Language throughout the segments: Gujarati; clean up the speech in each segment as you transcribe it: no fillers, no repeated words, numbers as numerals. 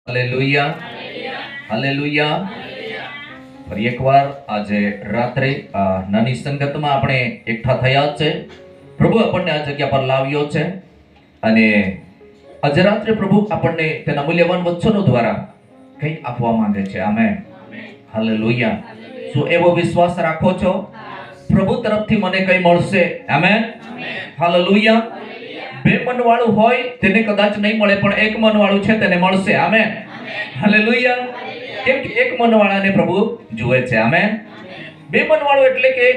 Hallelujah, hallelujah. ફરી એકવાર આજે રાત્રે નાની સંગતમાં આપણે એકઠા થયા છે. પ્રભુ આપણને આ જગ્યા પર લાવ્યો છે અને આજે રાત્રે પ્રભુ આપણને તેના મૂલ્યવાન વચનો દ્વારા કંઈક આપવા માંગે છે. Amen, hallelujah. શું એવો વિશ્વાસ રાખો છો પ્રભુ તરફથી મને કંઈ મળશે? Amen, hallelujah. બે મન વાળું હોય તેને કદાચ નહીં મળે, પણ એક મન વાળું છે તેને મળશે. Amen, hallelujah. કેમ કે એક મન વાળાને પ્રભુ જુએ છે. આમેન. બે મન વાળું એટલે કે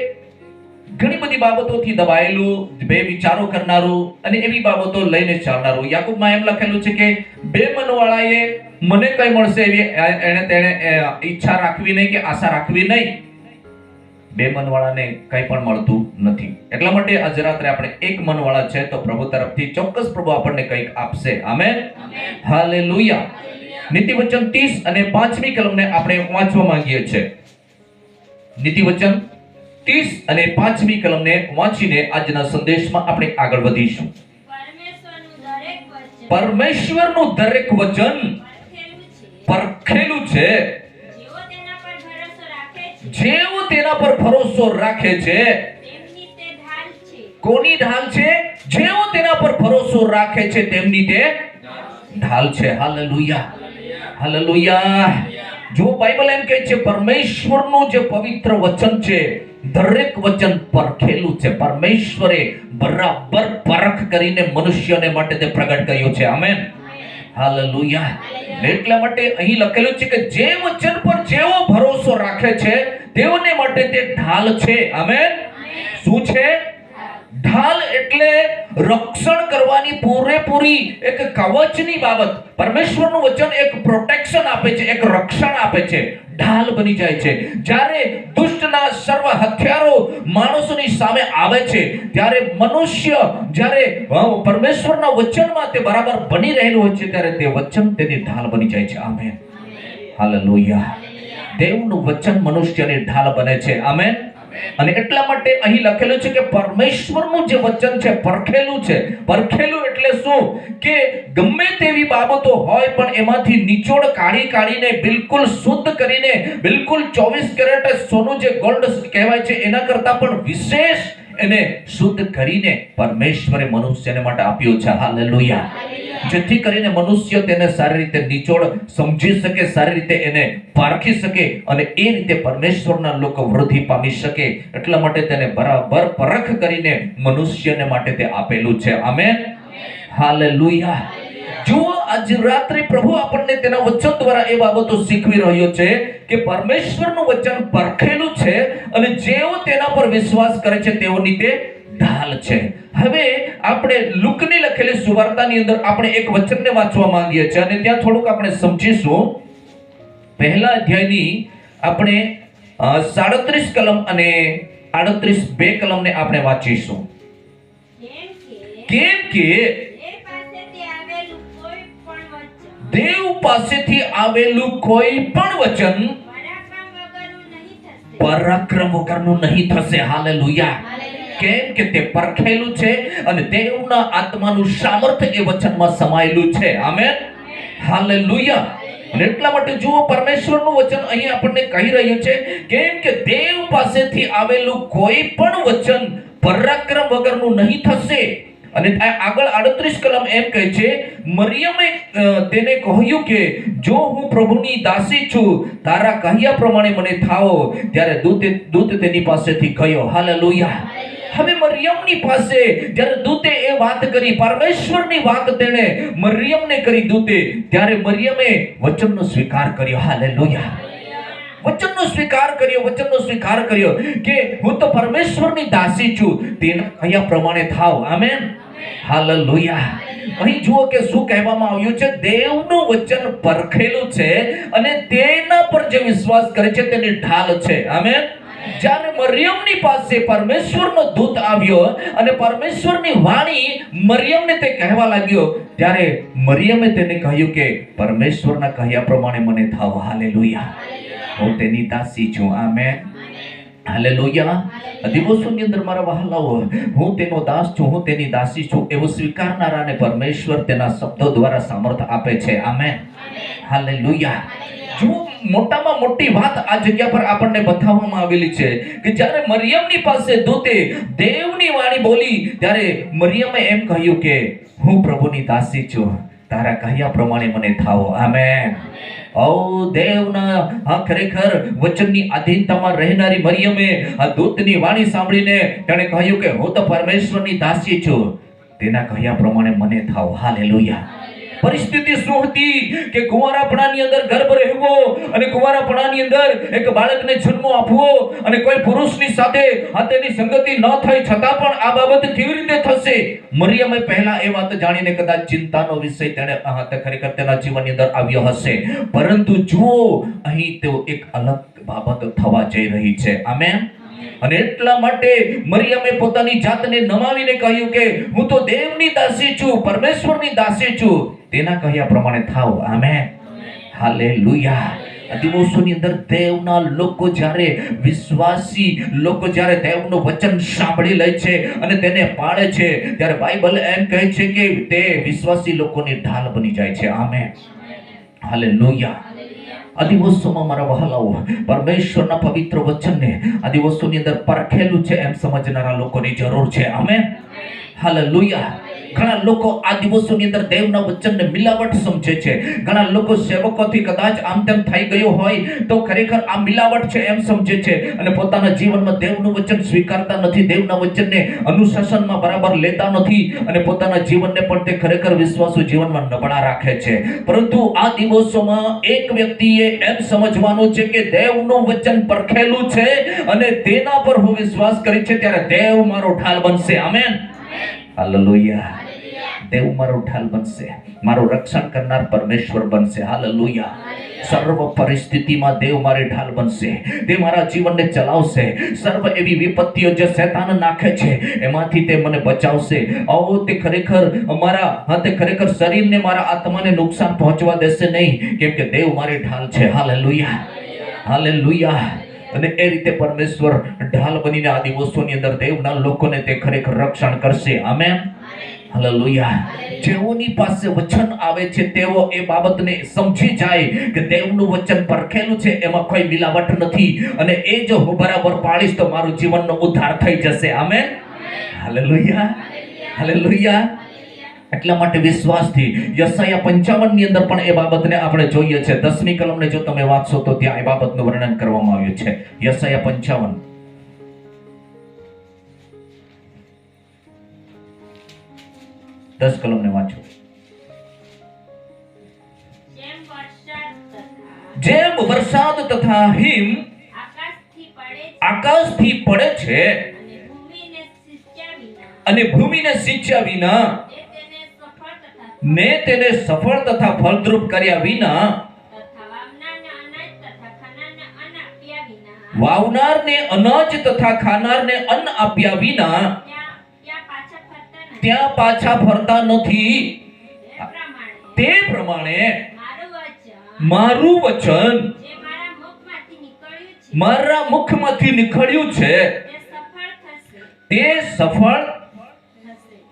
ઘણી બધી બાબતોથી દબાયેલું, બે વિચારો કરનારું અને એવી બાબતો લઈને ચાલનારું. યાકૂબમાં એમ લખેલું છે કે બે મન વાળાએ મને કઈ મળશે એવી તેને ઈચ્છા રાખવી નહીં કે આશા રાખવી નહીં. બે મનવાળાને કંઈ પણ મળતું નથી. એટલા માટે આજે રાત્રે આપણે એક મનવાળા છે તો પ્રભુ તરફથી ચોક્કસ પ્રભુ આપણને કંઈક આપશે. Amen, hallelujah. નીતિવચન 30 અને 5મી કલમને આપણે વાંચવા માંગીએ છીએ. નીતિવચન 30 અને 5મી કલમને વાંચીને આજના સંદેશમાં આપણે આગળ વધીશું. પરમેશ્વરનું દરેક વચન પરખેલું છે. જેઓ તેના પર ભરોસો રાખે છે. કોની ઢાલ છે? જેઓ તેના પર ભરોસો રાખે છે તેમની તે ઢાલ છે. Hallelujah, hallelujah. જો બાઇબલ એમ કહે છે પરમેશ્વરનું જે પવિત્ર વચન છે દરેક વચન પરખેલું છે. પરમેશ્વરે બરાબર પરખ કરીને મનુષ્યને માટે તે પ્રગટ કર્યું છે. Amen, hallelujah. એટલા માટે અહીં લખેલું છે કે જે વચન પર જેવો ભરોસો રાખે છે તેઓને માટે તે ઢાલ છે. આમેન. શું છે? ઢાલ એટલે રક્ષણ કરવાની પૂરેપૂરી એક કવચની બાબત. પરમેશ્વરનું વચન એક પ્રોટેક્શન આપે છે, એક રક્ષણ આપે છે, ઢાલ બની જાય છે. જ્યારે દુષ્ટના સર્વ હથિયારો માણસોની સામે આવે છે ત્યારે મનુષ્ય જ્યારે પરમેશ્વરના વચનમાં તે બરાબર બની રહેલું હોય છે ત્યારે તે વચન તેની ઢાલ બની જાય છે. Amen, hallelujah. દેવનું વચન મનુષ્યની ઢાલ બને છે. આમેન. અને એટલા માટે અહીં લખેલું છે કે પરમેશ્વરનું જે વચન છે પરખેલું છે. પરખેલું એટલે શું? કે ગમે તેવી બાબતો હોય પણ એમાંથી નિચોડ કાઢીને બિલકુલ શુદ્ધ કરીને, બિલકુલ 24 કેરેટ સોનું જે ગોલ્ડ કહેવાય છે એના કરતા પણ વિશેષ એને શુદ્ધ કરીને પરમેશ્વરે મનુષ્યને માટે આપ્યું છે. હાલેલુયા. જેથી કરીને મનુષ્ય તેને સારી રીતે નિચોડ સમજી શકે, સારી રીતે એને પારખી શકે અને એ રીતે પરમેશ્વરના લોકો વૃદ્ધિ પામી શકે. એટલા માટે તેને બરાબર પરખ કરીને મનુષ્યને માટે તે આપેલું છે. Amen, hallelujah. જુઓ આજ રાત્રે પ્રભુ આપણને તેના વચન દ્વારા એ બાબતો શીખવી રહ્યો છે કે પરમેશ્વરનું વચન પરખેલું છે અને જેઓ તેના પર વિશ્વાસ કરે છે તેઓની તે ઢાલ છે. હવે આપણે લુકની લખેલી સુવાર્તાની અંદર આપણે એક વચનને વાંચવા માંગીએ છીએ અને ત્યાં થોડુંક આપણે સમજીશું. પહેલા અધ્યાયની આપણે 37 કલમ અને 38 બે કલમને આપણે વાંચીશું. કેમ કે દેવ પાસેથી આવેલું કોઈ પણ વચન પરાક્રમ વગરનું નહીં થશે. હાલેલુયા. કેમ કે તે પરખેલું છે અને દેવના આત્માનું સામર્થ્ય એ વચનમાં સમાયેલું છે. Amen, hallelujah. અને એટલા માટે જુઓ પરમેશ્વરનું વચન અહીં આપણને કહી રહ્યું છે કેમ કે દેવ પાસેથી આવેલું કોઈ પણ વચન પરાક્રમ વગરનું નહીં થશે. અને આગળ 38 કલમ એમ કહે છે મરિયમે તેને કહ્યું કે જો હું પ્રભુની દાસી છું તારા કહ્યા પ્રમાણે મને થાઓ. ત્યારે દૂત તેની પાસેથી ગયો. હાલેલુયા. હવે મરિયમની પાસે જ્યારે દૂતે એ વાત કરી, પરમેશ્વરની વાત તેણે મરિયમને કરી દૂતે, ત્યારે મરિયમે વચનનો સ્વીકાર કર્યો. હાલેલુયા. વચનનો સ્વીકાર કર્યો કે હું તો પરમેશ્વરની દાસી છું, તેના કહ્યા પ્રમાણે થાવ. Amen, hallelujah. અહીં જુઓ કે શું કહેવામાં આવ્યું છે? દેવનું વચન પરખેલું છે અને તેના પર જે વિશ્વાસ કરે છે તેની ઢાલ છે. આમેન. જ્યારે મરિયમની પાસે પરમેશ્વરનો દૂત આવ્યો અને પરમેશ્વરની વાણી મરિયમને તે કહેવા લાગ્યો ત્યારે મરિયમે તેને કહ્યું કે પરમેશ્વરના કહ્યા પ્રમાણે મને થાવ. હાલેલુયા. હું તેની દાસી છું. Amen, hallelujah. આ દિવસોની અંદર મારા વહાલાઓ, હું તેનો દાસ છું, હું તેની દાસી છું એવું સ્વીકારનારાને પરમેશ્વર તેના શબ્દો દ્વારા સામર્થ્ય આપે છે. આમેન. હાલેલુયા. જો મોટામાં મોટી વાત આ જગ્યા પર આપણને બતાવવામાં આવેલી છે કે જ્યારે મરિયમની પાસે દૂતે દેવની વાણી બોલી ત્યારે મરિયમે એમ કહ્યું કે હું પ્રભુની દાસી છું, તારા કહ્યા પ્રમાણે મને થાઓ. આમેન. ઓ દેવના ખરેખર વચનની આધીનતામાં રહેનારી મરિયમે આ દૂતની વાણી સાંભળીને તેણે કહ્યું કે હું તો પરમેશ્વરની દાસી છું, તેના કહ્યા પ્રમાણે મને થાઓ. હાલેલુયા. પરિસ્થિતિ શું હતી કે કુંવારાપણાની અંદર ગર્ભ રહેવો અને કુંવારાપણાની અંદર એક બાળકને જન્મ આપવો અને કોઈ પુરુષની સાથે તેની સંગતિ ન થઈ છતાં પણ આ બાબત કેવી રીતે થશે? મરિયમે પહેલા એ વાત જાણીને કદાચ ચિંતાનો વિષય તેણે ખરેખર તેના જીવનની અંદર આવ્યો હશે, પરંતુ જુઓ અહીં તેઓ એક અલગ બાબત થવા જઈ રહી છે. આમેન. અને એટલા માટે મરિયમે પોતાની જાતને નમાવીને કહ્યું કે હું તો દેવની દાસી છું, પરમેશ્વરની દાસી છું, તેના કહ્યા પ્રમાણે થાઓ. આમેન. હાલેલુયા. આ દિવસોની અંદર દેવના લોકો જ્યારે વિશ્વાસી લોકો જ્યારે દેવનું વચન સાંભળી લે છે અને તેને પાળે છે ત્યારે બાઇબલ એમ કહે છે કે તે વિશ્વાસી લોકોની ઢાલ બની જાય છે. આમેન. હાલેલુયા. આ દિવસોમાં મારા વહાલાઓ, પરમેશ્વરના પવિત્ર વચનને આ દિવસોની અંદર પરખેલું છે એમ સમજનારા લોકોની જરૂર છે. આમેન. હાલેલુયા. ઘણા લોકો આ દિવસોની અંદર દેવના વચનને મિલાવટ સમજે છે. ઘણા લોકો સેવકોથી કદાચ આમ તેમ થઈ ગયું હોય તો ખરેખર આ મિલાવટ છે એમ સમજે છે અને પોતાના જીવનમાં દેવનું વચન સ્વીકારતા નથી, દેવના વચનને અનુશાસનમાં બરાબર લેતા નથી અને પોતાના જીવનને પણ તે ખરેખર વિશ્વાસુ જીવનમાં નબળા રાખે છે. પરંતુ આ દિવસોમાં એક વ્યક્તિએ એમ સમજવાનું છે કે દેવનું વચન પરખેલું છે અને તેના પર હું વિશ્વાસ કરી છે ત્યારે દેવ મારો ઢાલ બનશે. આમેન. હાલેલુયા. દેવ મારો ઢાલ બનશે, મારું રક્ષણ કરનાર પરમેશ્વર બનશે. હાલેલુયા. સર્વ પરિસ્થિતિમાં દેવ મારી ઢાલ બનશે, તે મારા જીવનને ચલાવશે. સર્વ એવી વિપત્તિઓ જે શૈતાન નાખે છે એમાંથી તે મને બચાવશે. તે ખરેખર તે ખરેખર શરીરને, મારા આત્માને નુકસાન પહોંચવા દેશે નહીં, કેમ કે દેવ મારી ઢાલ છે. હાલેલુયા. હાલેલુયા. અને એ રીતે પરમેશ્વર ઢાલ બનીને આ દિવસોની અંદર દેવના લોકોને તે ખરેખર રક્ષણ કરશે. આમેન. હાલેલુયા. જેઓની પાસે વચન આવે છે તેઓ એ બાબતને સમજી જાય કે દેવનું વચન પરખેલું છે, એમાં કોઈ મિલાવટ નથી અને એ જો હું બરાબર પાળીશ તો મારું જીવનનો ઉદ્ધાર થઈ જશે. આમેન. હાલેલુયા. હાલેલુયા. એટલા માટે વિશ્વાસથી યશાયા 55 ની અંદર પણ એ બાબતને આપણે જોઈએ છે. 10મી કલમને જો તમે વાંચશો તો ત્યાં એ બાબતનું વર્ણન કરવામાં આવ્યું છે. યશાયા 55 10 કલમને વાંચો. જેમ વરસાદ તથા હિમ આકાશથી પડે છે અને ભૂમિને સિંચ્યા વિના ને તેને સફળ તથા ફળદ્રુપ કર્યા વિના, વાવનારને અનાજ તથા ખાનારને અન્ન આપ્યા વિના ત્યાં પાછા ફરતા નથી, તે પ્રમાણે મારું વચન મારા મુખમાંથી નીકળ્યું છે તે સફળ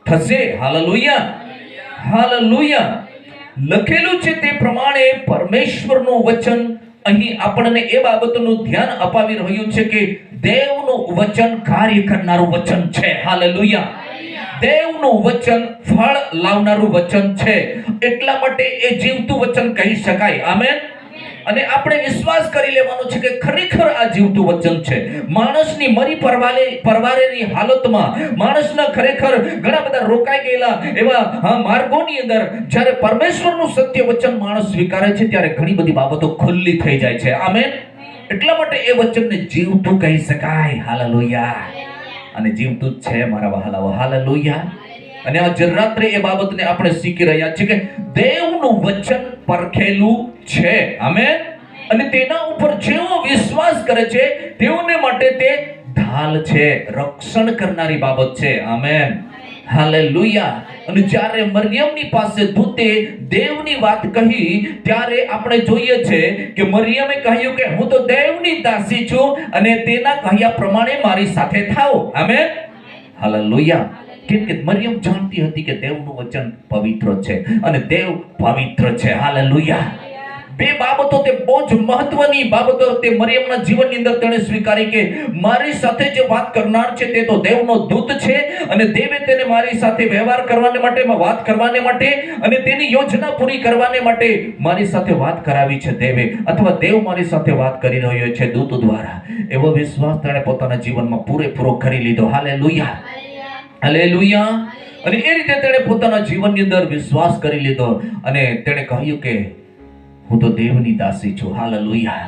થશે. હાલેલુયા. હાલેલુયા. લખેલું છે તે પ્રમાણે પરમેશ્વરનું વચન અહીં આપણને એ બાબતનું ધ્યાન અપાવી રહ્યું છે કે દેવનું વચન કાર્ય કરનારું વચન છે. હાલેલુયા. દેવનું વચન ફળ લાવનારું વચન છે, એટલા માટે એ જીવતું વચન કહી શકાય. આમેન. અને આપણે વિશ્વાસ કરી લેવાનો છે કે ખરેખર આ જીવતું વચન છે. માણસની મરી પરવારેની હાલતમાં માણસના ખરેખર ઘણા બધા રોકાઈ ગયેલા એવા માર્ગોની અંદર જ્યારે પરમેશ્વરનું સત્ય વચન માણસ સ્વીકારે છે ત્યારે ઘણી બધી બાબતો ખુલ્લી થઈ જાય છે. આમેન. એટલા માટે એ વચનને જીવતું કહી શકાય. હાલેલુયા. અને જીવતું જ છે મારા વહાલાઓ. હાલેલુયા. અને આ રાત્રે એ બાબતને આપણે શીખી રહ્યા છીએ કે દેવનું વચન પરખેલું છે. આમેન. અને તેના ઉપર જેવો વિશ્વાસ કરે છે તેઓને માટે તે ઢાલ છે, રક્ષણ કરનારી બાબત છે. આમેન. હાલેલુયા. અને જ્યારે મરિયમની પાસે દૂતે દેવની વાત કહી ત્યારે આપણે જોઈએ છે કે મરિયમે કહ્યું કે હું તો દેવની દાસી છું અને તેના કહ્યા પ્રમાણે મારી સાથે થાઓ. આમેન. હાલેલુયા. કેમ કે મરિયમ જાણતી હતી કે દેવનું વચન પવિત્ર છે અને દેવ પવિત્ર છે. હાલેલુયા. બે બાબતો તે બહુ જ મહત્વની બાબતો તે મરિયમના જીવનની અંદર તેણે સ્વીકારી કે મારી સાથે જે વાત કરનાર છે તે તો દેવનો દૂત છે અને દેવે તેને મારી સાથે વ્યવહાર કરવાને માટે, વાત કરવાને માટે અને તેની યોજના પૂરી કરવાને માટે મારી સાથે વાત કરાવી છે દેવે, અથવા દેવ મારી સાથે વાત કરી રહ્યો છે દૂત દ્વારા. એવો વિશ્વાસ તેણે પોતાના જીવનમાં પૂરેપૂરો કરી લીધો. હાલેલુયા. હાલેલુયા. અને એ રીતે તેણે પોતાના જીવનની અંદર વિશ્વાસ કરી લીધો અને તેણે કહ્યું કે હું તો દેવની દાસી છું. હાલેલુયા.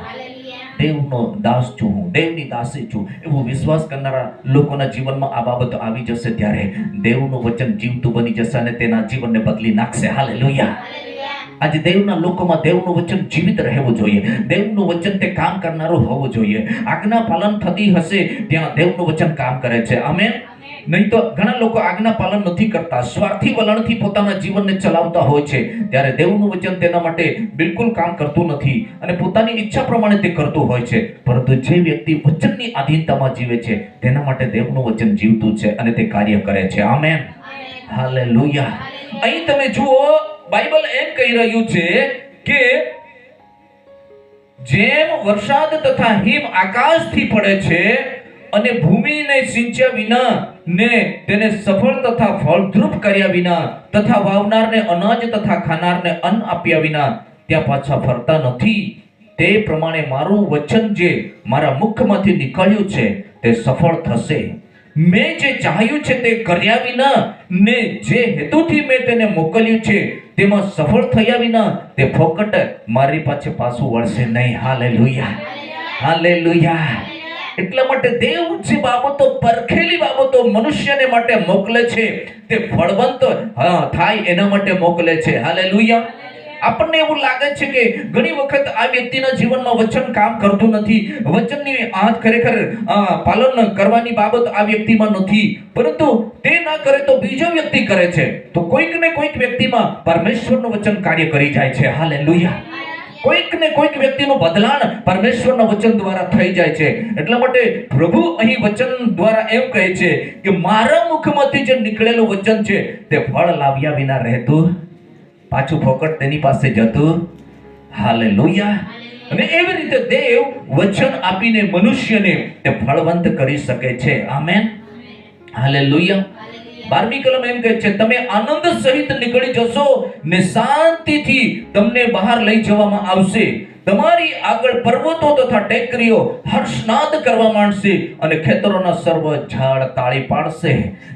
દેવનો દાસ છું હું, દેવની દાસી છું. એવો વિશ્વાસ કરનારા લોકોના જીવનમાં આ બાબત આવી જશે ત્યારે દેવનું વચન જીવતું બની જશે અને તેના જીવનને બદલી નાખશે. હાલેલુયા. આજે દેવના લોકોમાં દેવનું વચન જીવિત રહેવું જોઈએ. દેવનું વચન તે કામ કરનારું હોવું જોઈએ. આજ્ઞા પાલન થતી હશે ત્યાં દેવનું વચન કામ કરે છે. આમેન. નહીં તો ઘણા લોકો આજ્ઞા પાલન નથી કરતા, સ્વાર્થી વલણથી પોતાના જીવનને ચલાવતા હોય છે ત્યારે દેવનું વચન તેના માટે બિલકુલ કામ કરતું નથી અને પોતાની ઈચ્છા પ્રમાણે તે કરતું હોય છે. પરંતુ જે વ્યક્તિ વચનની આધીનતામાં જીવે છે તેના માટે દેવનું વચન જીવતું છે અને તે કાર્ય કરે છે. આમેન. હાલેલુયા. અહીં તમે જુઓ, બાઇબલ એમ કહી રહ્યું છે કે જેમ વરસાદ તથા હિમ આકાશથી પડે છે અને ભૂમિને સિંચ્યા વિના ને તેને સફળ તથા ફળદ્રુપ કર્યા વિના તથા વાવનારને અનાજ તથા ખાનારને અન્ન આપ્યા વિના ત્યાં પાછા ફરતા નથી, તે પ્રમાણે મારું વચન જે મારા મુખમાંથી નીકળ્યું છે તે સફળ થશે. મેં જે ચાહ્યું છે તે કર્યા વિના ને જે હેતુથી મેં તેને મોકલ્યું છે તેમાં સફળ થયા વિના તે ફોકટ મારી પાસે પાછું વળશે નહીં. હાલેલુયા. હાલેલુયા. એટલા માટે દેવ જે બાબતો, પરખેલી બાબતો મનુષ્યને માટે મોકલે છે તે ફળવંત થાય એના માટે મોકલે છે. હાલેલુયા. આપણને એવું લાગે છે કે ઘણી વખત આ વ્યક્તિના જીવનમાં વચન કામ કરતું નથી, વચનની ખરેખર પાલન કરવાની બાબત આ વ્યક્તિમાં નથી, પરંતુ તે ના કરે તો બીજો વ્યક્તિ કરે છે તો કોઈક ને કોઈક વ્યક્તિમાં પરમેશ્વરનું વચન કાર્ય કરી જાય છે. હાલેલુયા. કોઈક ને કોઈક વ્યક્તિનું બદલાણ પરમેશ્વરના વચન દ્વારા થઈ જાય છે. એટલા માટે પ્રભુ અહીં વચન દ્વારા એમ કહે છે કે મારા મુખમાંથી જે નીકળેલું વચન છે તે ફળ લાવ્યા વિના રહેતું, પાછું ફોકટ તેની પાસે જતું. હાલેલુયા. અને એવી રીતે દેવ વચન આપીને મનુષ્યને તે ફળવંત કરી શકે છે. આમેન. હાલેલુયા. 12મી કલમ એમ કહે છે તમે આનંદ સહિત નીકળી જશો ને શાંતિથી તમને બહાર લઈ જવામાં આવશે. તમારી આગળ પર્વતો તથા ટેકરીઓ હર્ષનાદ કરવા માંડશે અને ખેતરોના સર્વ ઝાડ તાળી પાડશે.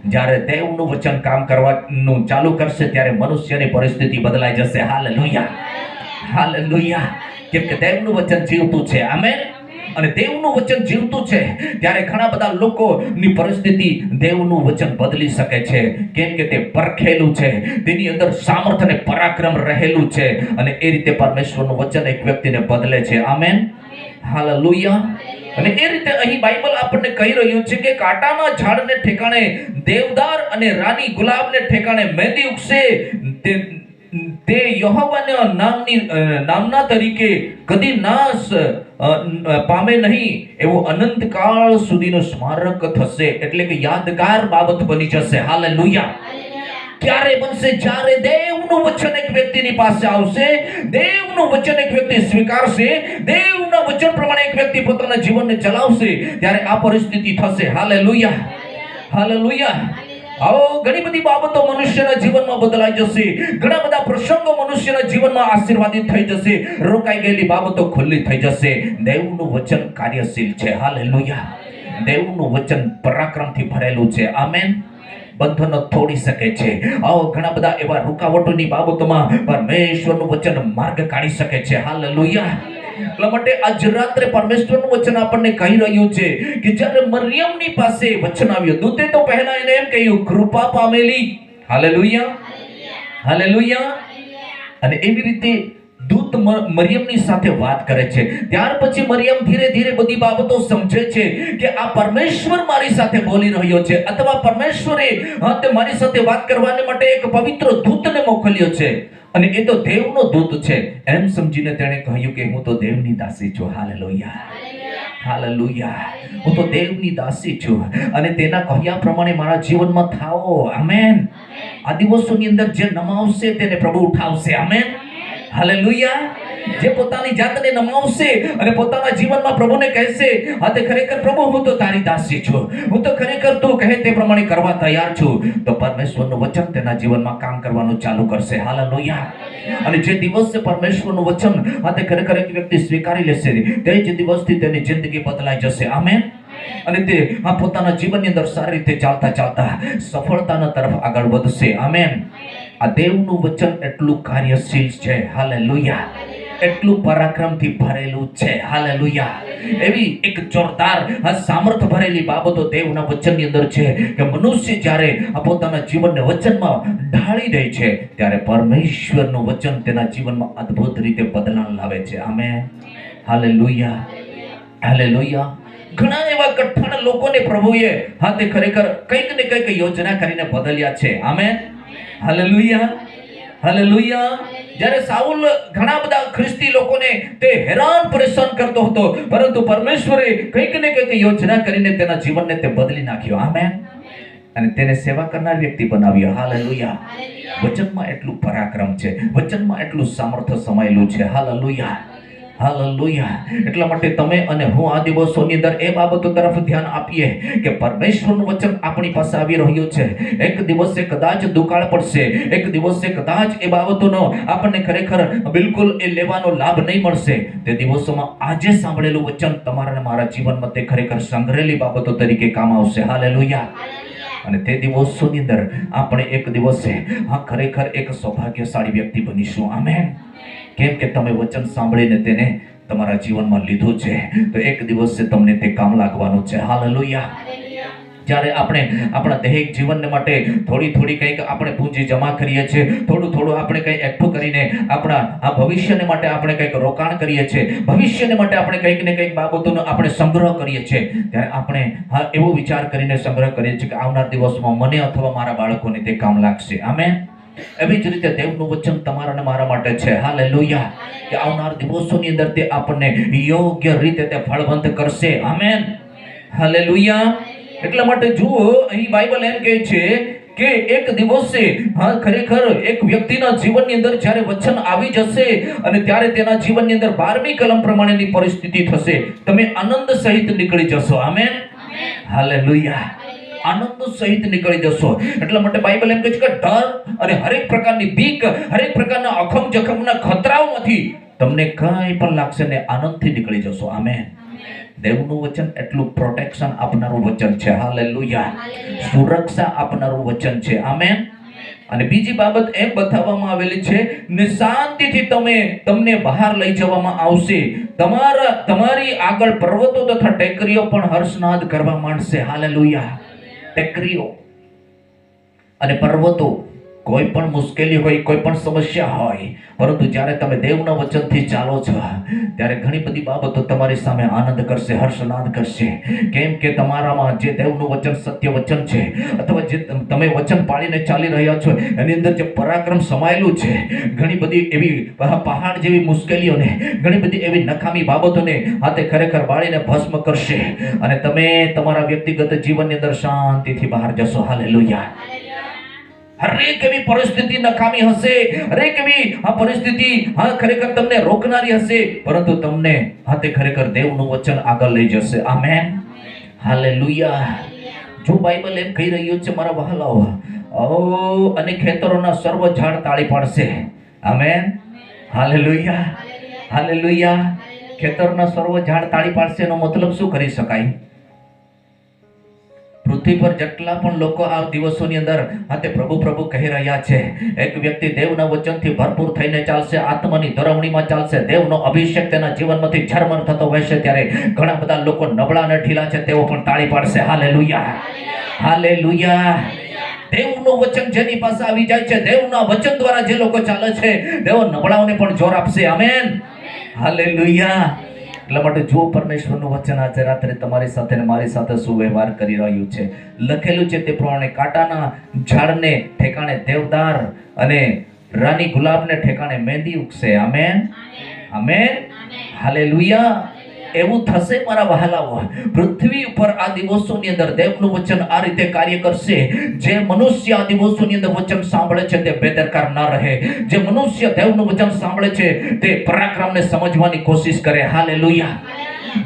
જ્યારે દેવનું વચન કામ કરવાનું ચાલુ કરશે ત્યારે મનુષ્યની પરિસ્થિતિ બદલાઈ જશે. હાલેલુયા. હાલેલુયા. કેમ કે દેવનું વચન જીવતું છે. આમેન. અને દેવનું વચન જીવતું છે ત્યારે ઘણા બધા લોકોની પરિસ્થિતિ દેવનું વચન બદલી શકે છે. કેમ કે તે પરખેલું છે, તેની અંદર સામર્થ્ય અને પરાક્રમ રહેલું છે અને એ રીતે પરમેશ્વરનું વચન એક વ્યક્તિને બદલે છે. આમેન. હાલેલુયા. અને એ રીતે અહીં બાઇબલ આપણને કહી રહ્યું છે કે કાંટાના ઝાડને ઠેકાણે દેવદાર અને રાની ગુલાબને ઠેકાણે મહેંદી ઉગશે. તે યહોવાના નામના તરીકે કદી નાશ પામે નહીં, એવું અનંતકાળ સુધીનું સ્મારક થશે. એટલે કે યાદગાર બાબત બની જશે. હાલેલુયા. ક્યારે બનશે? જ્યારે દેવનું વચન એક વ્યક્તિની પાસે આવશે, દેવનું વચન એક વ્યક્તિ સ્વીકારશે, દેવના વચન પ્રમાણે એક વ્યક્તિ પોતાના જીવનને ચલાવશે ત્યારે આ પરિસ્થિતિ થશે. હાલેલુયા. હાલેલુયા. આવો ઘણી બધી બાબતો મનુષ્યના જીવનમાં બદલાઈ જશે. ઘણા બધા પ્રસંગો મનુષ્યના જીવનમાં આશીર્વાદિત થઈ જશે. રોકાઈ ગયેલી બાબતો ખુલ્લી થઈ જશે. દેવનું વચન કાર્યશીલ છે. હાલેલુયા. દેવનું વચન પરાક્રમથી ભરેલું છે. આમેન. બંધનો તોડી શકે છે. આવો ઘણા બધા એવા રૂકાવટોની બાબતોમાં પરમેશ્વરનું વચન માર્ગ કાઢી શકે છે. હાલેલુયા. એટલા માટે આજ રાત્રે પરમેશ્વરનું વચન આપણને કહી રહ્યું છે કે જ્યારે મરિયમની પાસે વચન આવ્યું, દૂતે તો પહેલા એને એમ કહ્યું કૃપા પામેલી. હાલેલુયા. હાલેલુયા. અને એવી રીતે દૂત મરિયમની સાથે વાત કરે છે. ત્યાર પછી મરિયમ ધીરે ધીરે બધી બાબતો સમજે છે કે આ પરમેશ્વર મારી સાથે બોલી રહ્યો છે, અથવા પરમેશ્વરે તે મારી સાથે વાત કરવાને માટે એક પવિત્ર દૂતને મોકલ્યો છે અને એ તો દેવનો દૂત છે. એમ સમજીને તેણે કહ્યું કે હું તો દેવની દાસી છું. Hallelujah, hallelujah. હું તો દેવની દાસી છું અને તેના કહ્યા પ્રમાણે મારા જીવનમાં થાઓ. આમેન. આ દિવસોની અંદર જે નમાવશે તેને પ્રભુ ઉઠાવશે. Amen, hallelujah. જે પોતાની જાતને નમાવશે અને પોતાના જીવનમાં પ્રભુને કહેશે, હા તે ખરેખર પ્રભુ હું તો તારી દાસી છું, હું તો ખરેખર તું કહે તે પ્રમાણે કરવા તૈયાર છું, તો પરમેશ્વરનું વચન તેના જીવનમાં કામ કરવાનું ચાલુ કરશે. હાલેલુયા. અને જે દિવસે પરમેશ્વરનું વચન હા તે ખરેખર એક વ્યક્તિ સ્વીકારી લેશે, તે જ દિવસથી તેની જિંદગી બદલાઈ જશે. આમેન. અને તે આ પોતાના જીવનની અંદર સારી રીતે ચાલતા ચાલતા સફળતાના તરફ આગળ વધશે. આમેન. આ દેવનું વચન એટલું કાર્યશીલ છે. હાલેલુયા. એટલું પરાક્રમથી ભરેલું છે. હાલેલુયા. એવી એક જોરદાર સામર્થ્ય ભરેલી બાબતો દેવના વચનની અંદર છે કે મનુષ્ય જ્યારે આ પોતાના જીવનને વચનમાં ઢાળી દે છે ત્યારે પરમેશ્વરનું વચન તેના જીવનમાં અદ્ભુત રીતે બદલાવ લાવે છે. Amen, hallelujah, hallelujah. ઘણા એવા કઠણ લોકોને પ્રભુએ હા તે ખરેખર કંઈક ને કંઈક યોજના કરીને બદલ્યા છે. Amen, hallelujah, hallelujah. જ્યારે સાઉલ ઘણા બધા ખ્રિસ્તી લોકોને તે હેરાન પરેશાન કરતો હતો, પરંતુ પરમેશ્વરે કંઈક ને કંઈક યોજના કરીને તેના જીવનને તે બદલી નાખ્યો. આમેન. અને તેને સેવા કરનાર વ્યક્તિ બનાવ્યો. હાલેલુયા. વચનમાં એટલું પરાક્રમ છે, વચનમાં એટલું સામર્થ્ય સમાયેલું છે. Hallelujah, hallelujah. એટલા માટે તમે અને હું આ દિવસોની અંદર એ બાબતો તરફ ધ્યાન આપીએ કે પરમેશ્વરનું વચન આપણી પાસે આવી રહ્યું છે. એક દિવસે કદાચ દુકાળ પડશે, એક દિવસે કદાચ એ બાબતોનો આપણને ખરેખર બિલકુલ એ લેવાનો લાભ નહીં મળશે. તે દિવસોમાં આજે સાંભળેલું વચન તમારા અને મારા જીવનમાં તે ખરેખર સંગ્રહેલી બાબતો તરીકે કામ આવશે. હાલેલુયા. અને તે દિવસોની અંદર આપણે એક દિવસે હા ખરેખર એક સૌભાગ્યશાળી વ્યક્તિ બનીશું. આમેન. કેમ કે તમે વચન સાંભળીને તેને તમારા જીવનમાં લીધું છે, તો એક દિવસે તમને તે કામ લાગવાનું છે. હાલેલુયા. જ્યારે આપણે આપણા દૈહિક જીવનને માટે થોડી થોડી કંઈક આપણે પૂંજી જમા કરીએ છીએ, થોડું થોડું આપણે કંઈ એકઠું કરીને આપણા આ ભવિષ્યને માટે આપણે કંઈક રોકાણ કરીએ છીએ, ભવિષ્યને માટે આપણે કંઈક ને કંઈક બાબતોનો આપણે સંગ્રહ કરીએ છીએ, ત્યારે આપણે હા એવો વિચાર કરીને સંગ્રહ કરીએ છીએ કે આવનાર દિવસમાં મને અથવા મારા બાળકોને તે કામ લાગશે. આમેન. એવી જ રીતે દેવનું વચન તમારા અને મારા માટે છે. હાલેલુયા. કે આવનાર દિવસોની અંદર તે આપણને યોગ્ય રીતે તે ફળવંત કરશે. Amen, hallelujah. એટલા માટે જુઓ અહીં બાઇબલ એમ કહે છે કે એક દિવસે હા ખરેખર એક વ્યક્તિના જીવનની અંદર જ્યારે વચન આવી જશે અને ત્યારે તેના જીવનની અંદર 12મી કલમ પ્રમાણેની પરિસ્થિતિ થશે. તમે આનંદ સહિત નીકળી જશો. Amen, hallelujah. આનંદ સહિત નીકળી જશો. એટલા માટે બાઇબલ એમ કહે છે કે ડર અને હરેક પ્રકારની બીક, હરેક પ્રકારના અખમ જખમના ખતરાઓમાંથી તમને કંઈ પણ લાગશે ને આનંદથી નીકળી જશો. આમેન. દેવનું વચન એટલું પ્રોટેક્શન આપનારું વચન છે. હાલેલુયા. સુરક્ષા આપનારું વચન છે. આમેન. અને બીજી બાબત એમ બતાવવામાં આવેલી છે ને શાંતિથી તમને બહાર લઈ જવામાં આવશે. તમારી આગળ પર્વતો તથા ટેકરીઓ પણ હર્ષનાદ કરવા માંડશે. હાલેલુયા. ટેકરીઓ અને પર્વતો, કોઈ પણ મુશ્કેલી હોય, કોઈ પણ સમસ્યા હોય, પરંતુ જ્યારે તમે દેવના વચનથી ચાલો છો ત્યારે ઘણી બધી બાબતો તમારી સામે આનંદ કરશે, હર્ષનાદ કરશે. કેમ કે તમારામાં જે દેવનું વચન સત્ય વચન છે, અથવા જે તમે વચન પાળીને ચાલી રહ્યા છો એની અંદર જે પરાક્રમ સમાયેલું છે, ઘણી બધી એવી પહાડ જેવી મુશ્કેલીઓને, ઘણી બધી એવી નકામી બાબતોને હાથે ખરેખર બાળીને ભસ્મ કરશે અને તમે તમારા વ્યક્તિગત જીવનની અંદર શાંતિથી બહાર જશો. હાલેલુયા. હરેક એવી પરિસ્થિતિ નકામી હશે, હરેક એવી આ પરિસ્થિતિ હા ખરેખર તમને રોકનારી હશે, પરંતુ તમને હાથે ખરેખર દેવનું વચન આગળ લઈ જશે. Amen, hallelujah. જો બાઇબલ એમ કહી રહ્યું છે મારા વહાલાઓ, અને ખેતરોના સર્વ ઝાડ તાળી પાડશે. Amen, hallelujah, hallelujah. ખેતરના સર્વ ઝાડ તાળી પાડશે એનો મતલબ શું કરી શકાય? પૃથ્વી પર જેટલા પણ લોકો આ દિવસોની અંદર હાથે પ્રભુ પ્રભુ કહી રહ્યા છે, એક વ્યક્તિ દેવના વચનથી ભરપૂર થઈને ચાલશે, આત્માની ધરવણીમાં ચાલશે, દેવનો અભિષેક તેના જીવનમાંથી ઝરમર થતો વહેશે, ત્યારે ઘણા બધા લોકો નબળા અને ઢીલા છે તેઓ પણ તાળી પાડશે. હાલેલુયા, હાલેલુયા, દેવનું વચન જેની પાસે આવી જાય છે, દેવના વચન દ્વારા જે લોકો ચાલે છે, દેવ નબળાઓને પણ જોર આપશે. Amen, hallelujah. એટલા માટે જો પરમેશ્વરનું વચન આજે રાત્રે તમારી સાથે ને મારી સાથે શું વ્યવહાર કરી રહ્યું છે, લખેલું છે તે પ્રમાણે કાંટાના ઝાડને ઠેકાણે દેવદાર અને રાની ગુલાબને ઠેકાણે મહેંદી ઉગશે. Amen, amen, hallelujah. એવું થશે મારા વહાલાઓ. પૃથ્વી ઉપર આ દિવસોની અંદર દેવનું વચન આ રીતે કાર્ય કરશે. જે મનુષ્ય આ દિવસોની અંદર વચન સાંભળે છે તે બેદરકાર ન રહે. જે મનુષ્ય દેવનું વચન સાંભળે છે તે પરાક્રમને સમજવાની કોશિશ કરે. હાલેલુયા.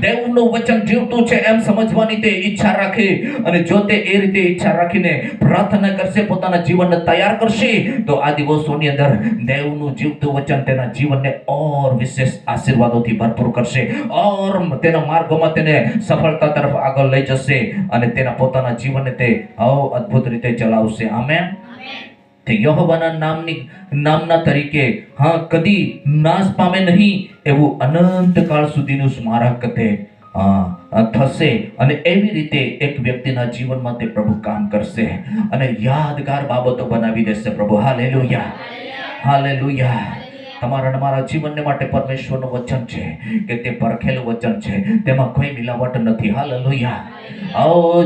દેવનું વચન જીવતું છે એમ સમજવાની તે ઈચ્છા રાખે, અને જો તે એ રીતે ઈચ્છા રાખીને પ્રાર્થના કરશે, પોતાના જીવનને તૈયાર કરશે, તો આ દિવસોની અંદર દેવનું જીવતું વચન તેના જીવનને ઓર વિશેષ આશીર્વાદોથી ભરપૂર કરશે, ઓર તેના માર્ગોમાં તેને સફળતા તરફ આગળ લઈ જશે, અને તેના પોતાના જીવનને તે અદ્ભુત રીતે ચલાવશે. આમેન. તે યહોવાના નામના તરીકે કદી નાશ પામે નહીં એવું અનંત કાળ સુધીનું સ્મારક તે થશે. અને એવી રીતે એક વ્યક્તિના જીવનમાં તે પ્રભુ કામ કરશે અને યાદગાર બાબતો બનાવી દેશે પ્રભુ. Hallelujah, hallelujah. તમારા મારા જીવનને માટે પરમેશ્વરનું વચન છે કે તે પરખેલું વચન છે, તેમાં કોઈ મિલાવટ નથી. હાલેલુયા.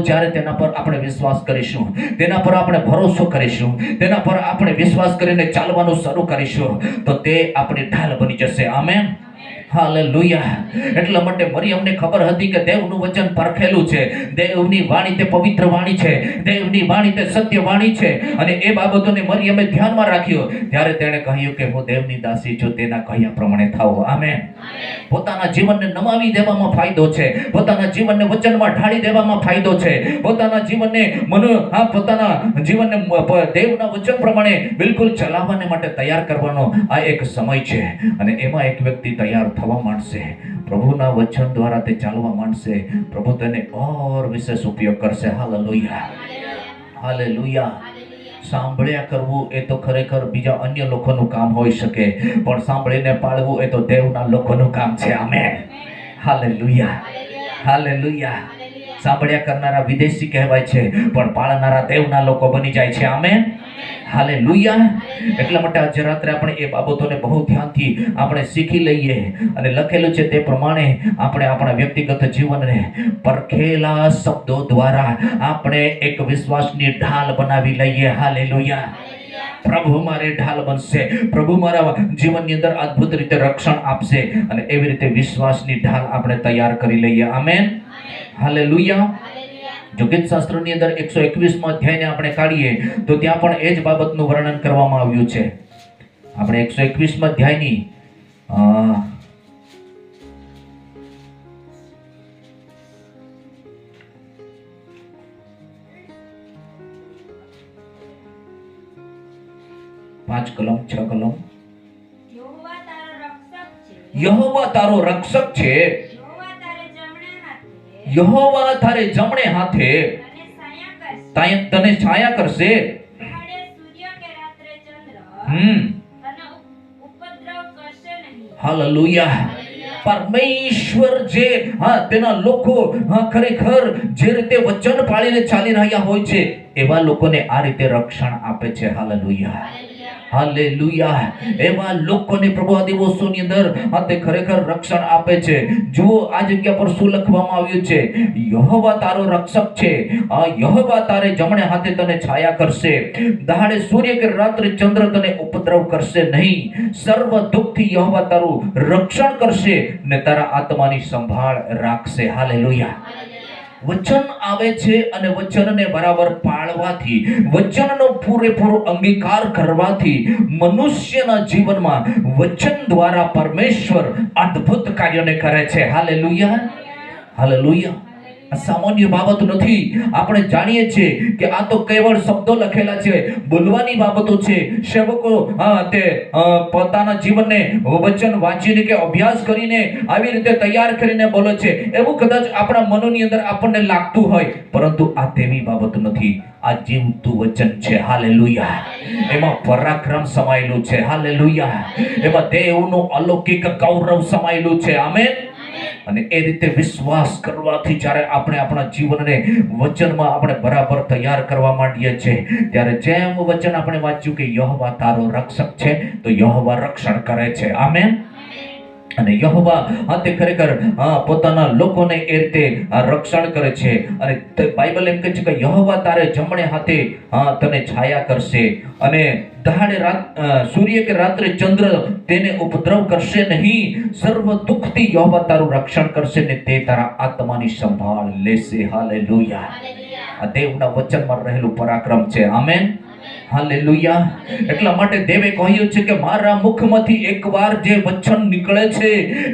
જ્યારે તેના પર આપણે વિશ્વાસ કરીશું, તેના પર આપણે ભરોસો કરીશું, તેના પર આપણે વિશ્વાસ કરીને ચાલવાનું શરૂ કરીશું, તો તે આપણી ઢાલ બની જશે. Amen, hallelujah. એટલા માટે મરિયમને ખબર હતી કે દેવનું વચન પરખેલું છે, દેવની વાણી તે પવિત્ર વાણી છે, દેવની વાણી તે સત્ય વાણી છે, અને એ બાબતોને મરિયમે ધ્યાનમાં રાખ્યો. ત્યારે તેણે કહ્યું કે હું દેવની દાસી છું, તેના કહ્યા પ્રમાણે થાઓ. આમેન. પોતાના જીવનને નમાવી દેવામાં ફાયદો છે, પોતાના જીવનને વચનમાં ઢાળી દેવામાં ફાયદો છે, પોતાના જીવનને પોતાના જીવનને દેવના વચન પ્રમાણે બિલકુલ ચલાવવાને માટે તૈયાર કરવાનો આ એક સમય છે. અને એમાં એક વ્યક્તિ તૈયાર થવા માંડશે, પ્રભુના વચન દ્વારા તે ચાલવા માંડશે, પ્રભુ તેને ઓર વિશેષ ઉપયોગ કરશે. Hallelujah, hallelujah. સાંભળ્યા કરવું એ તો ખરેખર બીજા અન્ય લોકોનું કામ હોઈ શકે, પણ સાંભળીને પાળવું એ તો દેવના લોકોનું કામ છે. Amen, hallelujah, hallelujah. સાંભળ્યા કરનારા વિદેશી કહેવાય છે, પણ પાળનારા દેવના લોકો બની જાય છે. Amen, hallelujah. એટલા માટે આજે રાત્રે આપણે એ બાબતોને બહુ ધ્યાનથી આપણે શીખી લઈએ, અને લખેલું છે તે પ્રમાણે આપણે આપણા વ્યક્તિગત જીવનને પરખેલા શબ્દો દ્વારા આપણે એક વિશ્વાસની ઢાલ બનાવી લઈએ. હાલેલુયા. પ્રભુ મારે ઢાલ બનશે, પ્રભુ મારા જીવનની અંદર અદ્ભુત રીતે રક્ષણ આપશે, અને એવી રીતે વિશ્વાસની ઢાલ આપણે તૈયાર કરી લઈએ. Amen, hallelujah. જો ગીત શાસ્ત્રની અંદર 121માં અધ્યાયને આપણે કાઢીએ તો ત્યાં પણ એ જ બાબતનું વર્ણન કરવામાં આવ્યું છે. આપણે 121માં અધ્યાયની 5 કલમ 6 કલમ. યહોવા તારો રક્ષક છે, યહોવા તારે જમણે હાથે તને છાયા કરશે. હાલેલુયા. પરમેશ્વર જે તેના લોકો ખરેખર જે રીતે વચન પાળીને ચાલી રહ્યા હોય છે, એવા લોકોને આ રીતે રક્ષણ આપે છે. Hallelujah, hallelujah. એવા લોકોને પ્રભુ આ દિવસોની અંદર તે ખરેખર રક્ષણ આપે છે. જુઓ આ જગ્યા પર શું લખવામાં આવ્યું છે, યહોવા તારો રક્ષક છે, યહોવા તારે જમણે હાથે તને છાયા કરશે, દહાડે સૂર્ય કે રાત્રે ચંદ્ર તને ઉપદ્રવ કરશે નહીં. સર્વ દુઃખથી યહોવા તારું રક્ષણ કરશે ને તારા આત્માની સંભાળ રાખશે. હાલેલુયા. વચન આવે છે, અને વચનને બરાબર પાળવાથી, વચનનો પૂરેપૂરો અંગીકાર કરવાથી મનુષ્યના જીવનમાં વચન દ્વારા પરમેશ્વર અદ્ભુત કાર્યોને કરે છે. Hallelujah, hallelujah. આ સામાન્ય બાબત નથી. આપણે જાણીએ છીએ કે આ તો કેવળ શબ્દો લખેલા છે, બોલવાની બાબતો છે. સેવકો તે પોતાના જીવનને વચન વાંચીને કે અભ્યાસ કરીને આવી રીતે તૈયાર કરીને બોલે છે, એવું કદાચ આપણા મનોની અંદર આપણને લાગતું હોય, પરંતુ આ તેવી બાબત નથી. આ જીવતું વચન છે. હાલેલુયા. એમાં પરાક્રમ સમાયેલું છે. હાલેલુયા. એમાં દેવનું અલૌકિક ગૌરવ સમાયેલું છે. આમેન, અને એ રીતે વિશ્વાસ કરવાથી જ્યારે આપણે આપણા જીવનને વચનમાં આપણે બરાબર તૈયાર કરવા માંડીએ છીએ, ત્યારે જેમ વચન આપણે વાંચ્યું કે યહોવા તારો રક્ષક છે, તો યહોવા રક્ષણ કરે છે. આમેન. અને યહોવા તે ખરેખર પોતાના લોકોને એ રીતે રક્ષણ કરે છે. અને બાઇબલ એમ કહે છે કે યહોવા તારે જમણે હાથે તને છાયા કરશે, અને દહાડે સૂર્ય કે રાત્રે ચંદ્ર તેને ઉપદ્રવ કરશે નહીં. સર્વ દુઃખથી યહોવા તારું રક્ષણ કરશે ને તે તારા આત્માની સંભાળ લેશે. હાલેલુયા. આ દેવના વચનમાં રહેલું પરાક્રમ છે. આમેન. હાલેલુયા. એટલા માટે દેવે કહ્યું છે કે મારા મુખમાંથી એકવાર જે વચન નીકળે છે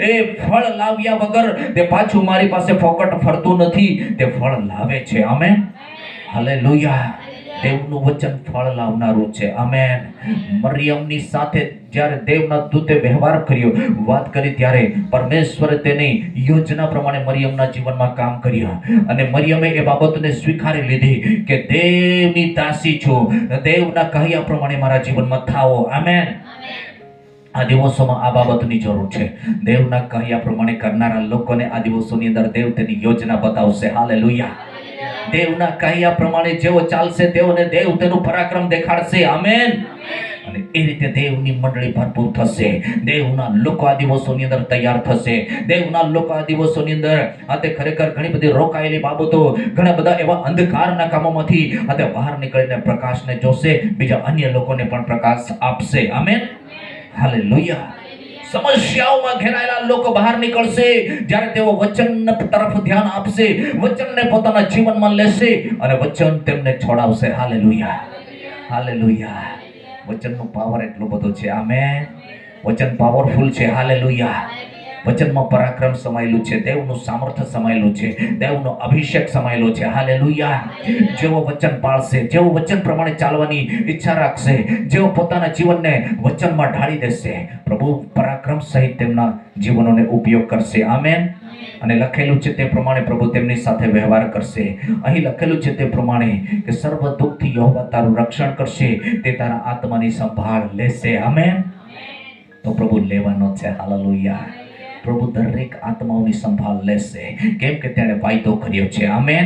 એ ફળ લાવ્યા વગર તે પાછું મારી પાસે ફોકટ ફરતું નથી, તે ફળ લાવે છે. આમેન. હાલેલુયા. દેવનું વચન ફળ લાવનારું છે. આમેન. મરિયમની સાથે જ્યારે દેવના દૂતે વ્યવહાર કર્યો, વાત કરી, ત્યારે પરમેશ્વરે તેની યોજના પ્રમાણે મરિયમના જીવનમાં કામ કર્યું, અને મરિયમે એ બાબતને સ્વીકારી લીધી કે દેવની દાસી છું, દેવના કહ્યા પ્રમાણે મારા જીવનમાં થાઓ. આમેન. આ દિવસોમાં આ બાબતની જરૂર છે. દેવના કહ્યા પ્રમાણે કરનારા લોકોને આ દિવસોની અંદર દેવ તેની યોજના બતાવશે. હાલેલુયા. દેવના કહ્યા પ્રમાણે જેવો ચાલશે તેઓને દેવ તેનું પરાક્રમ દેખાડશે. આમેન. અને એ રીતે દેવની મંડળી ભરપૂર થશે. દેવના લોકો આ દિવસોની અંદર તૈયાર થશે. દેવના લોકો આ દિવસોની અંદર તે ખરેખર ઘણી બધી રોકાયેલી બાબતો, ઘણા બધા એવા અંધકારના કામોમાંથી તે બહાર નીકળીને પ્રકાશને જોશે, બીજા અન્ય લોકોને પણ પ્રકાશ આપશે. આમેન. હાલેલુયા. સમસ્યાઓમાં ઘેરાયેલા લોકો બહાર નીકળશે જ્યારે તેઓ વચન તરફ ધ્યાન આપશે, વચનને પોતાના જીવનમાં લેશે, અને વચન તેમને છોડાવશે. હાલેલુયા. હાલેલુયા. વચનનો પાવર એટલો બધો છે. આમેન. વચન પાવરફુલ છે. હાલેલુયા. વચનમાં પરાક્રમ સમાયેલું છે, દેવનું સામર્થ્ય સમાયેલું છે, દેવનો અભિષેક સમાયેલો છે. હાલેલુયા. જેવો વચન પાળશે, જેવો વચન પ્રમાણે ચાલવાની ઈચ્છા રાખશે, જેવો પોતાના જીવનને વચનમાં ઢાળી દેશે, પ્રભુ પરાક્રમ સહિત તેમના જીવનોને ઉપયોગ કરશે. આમેન. અને લખેલું છે તે પ્રમાણે પ્રભુ તેમની સાથે વ્યવહાર કરશે. અહીં લખેલું છે તે પ્રમાણે કે સર્વ દુઃખથી યહોવા તારું રક્ષણ કરશે, તે તારા આત્માની સંભાળ લેશે. આમેન. તો પ્રભુ લેવાનો છે. હાલેલુયા. પ્રભુ દરેક આત્માઓની સંભાળ લેશે, કેમ કે તેણે વાયદો કર્યો છે. આમેન.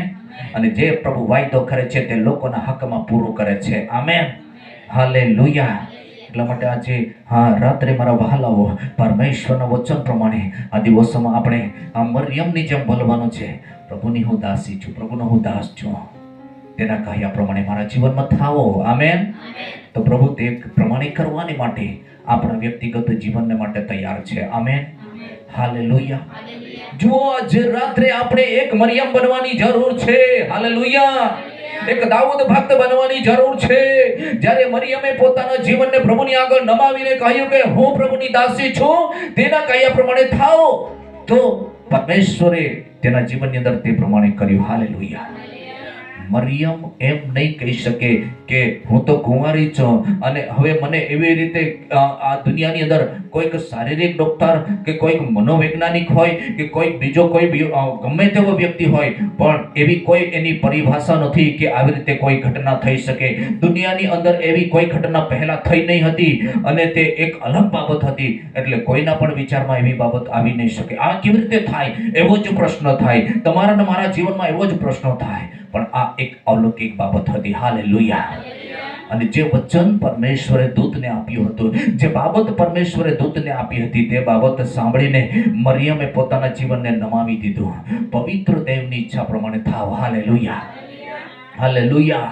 અને જે પ્રભુ વાયદો કરે છે તે લોકોના હકમાં પૂરું કરે છે. આમેન. હાલેલુયા. એટલા માટે આજે રાત્રે મારા વહાલાઓ, પરમેશ્વરના વચન પ્રમાણે આ દિવસોમાં આપણે આ મરિયમની જેમ બોલવાનું છે, પ્રભુની હું દાસી છું, પ્રભુનો હું દાસ છું, તેના કહ્યા પ્રમાણે મારા જીવનમાં થાઓ. આમેન. તો પ્રભુ તે પ્રમાણે કરવાની માટે આપણા વ્યક્તિગત જીવનને માટે તૈયાર છે. આમેન. હાલેલુયા. જો આજે રાત્રે આપણે એક મરિયમ બનવાની જરૂર છે. હાલેલુયા. એક દાઉદ ભક્ત બનવાની જરૂર છે. જ્યારે મરિયમે પોતાના જીવનને પ્રભુની આગળ નમાવીને કહ્યું કે હું પ્રભુની દાસી છું, તેના કહ્યા પ્રમાણે થાઓ, તો પરમેશ્વરે તેના જીવનની અંદર તે પ્રમાણે કર્યું. હાલેલુયા. મરિયમ એમ નહીં કહી શકે કે હું તો કુંવારી છું અને હવે મને એવી રીતે આ દુનિયાની અંદર કોઈક શારીરિક ડોક્ટર કે કોઈક મનોવૈજ્ઞાનિક હોય કે કોઈક બીજો કોઈ ગમે તેવો વ્યક્તિ હોય, પણ એવી કોઈ એની પરિભાષા નથી કે આવી રીતે કોઈ ઘટના થઈ શકે. દુનિયાની અંદર એવી કોઈ ઘટના પહેલા થઈ નહીં હતી અને તે એક અલગ બાબત હતી, એટલે કોઈના પણ વિચારમાં એવી બાબત આવી નહીં શકે. આ કેવી રીતે થાય એવો જ પ્રશ્ન થાય, તમારા ને મારા જીવનમાં એવો જ પ્રશ્ન થાય, પણ આ એક અલૌકિક બાબત હતી. હાલેલુયા. અને જે વચન પરમેશ્વરે દૂતને આપ્યું હતું, જે બાબત પરમેશ્વરે દૂતને આપી હતી, તે બાબત સાંભળીને મરિયમે પોતાના જીવનને નમાવી દીધું. પવિત્ર દેવની ઈચ્છા પ્રમાણે થાવ. હાલેલુયા. હાલેલુયા.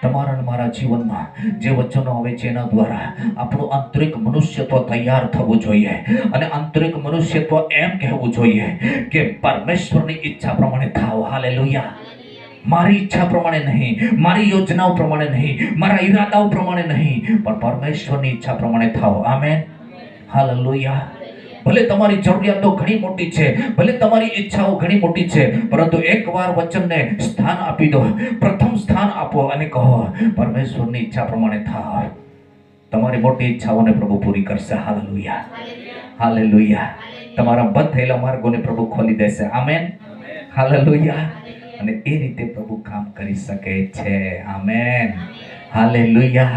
તમારા મારા જીવનમાં જે વચનો આવે છે એના દ્વારા આપણું આંતરિક મનુષ્યત્વ તૈયાર થવું જોઈએ, અને આંતરિક મનુષ્યત્વ એમ કહેવું જોઈએ કે પરમેશ્વરની ઈચ્છા પ્રમાણે થાવ. હાલેલુયા. મારી ઈચ્છા પ્રમાણે નહીં, મારી યોજનાઓ પ્રમાણે નહીં, મારા ઈરાદાઓ પ્રમાણે નહીં, પણ પરમેશ્વરની ઈચ્છા પ્રમાણે થાઓ. આમેન. હાલેલુયા. ભલે તમારી જરૂરિયાતો ઘણી મોટી છે, ભલે તમારી ઈચ્છાઓ ઘણી મોટી છે, પરંતુ એકવાર વચનને સ્થાન આપી દો, પ્રથમ સ્થાન આપો અને કહો પરમેશ્વરની ઈચ્છા પ્રમાણે થાઓ. તમારી મોટી ઈચ્છાઓને પ્રભુ પૂરી કરશે. હાલેલુયા. હાલેલુયા. તમારા બંધ થયેલા માર્ગોને પ્રભુ ખોલી દેશે. આમેન. હાલેલુયા. અને એ રીતે પ્રભુ કામ કરી શકે છે. આમેન. હાલેલુયા.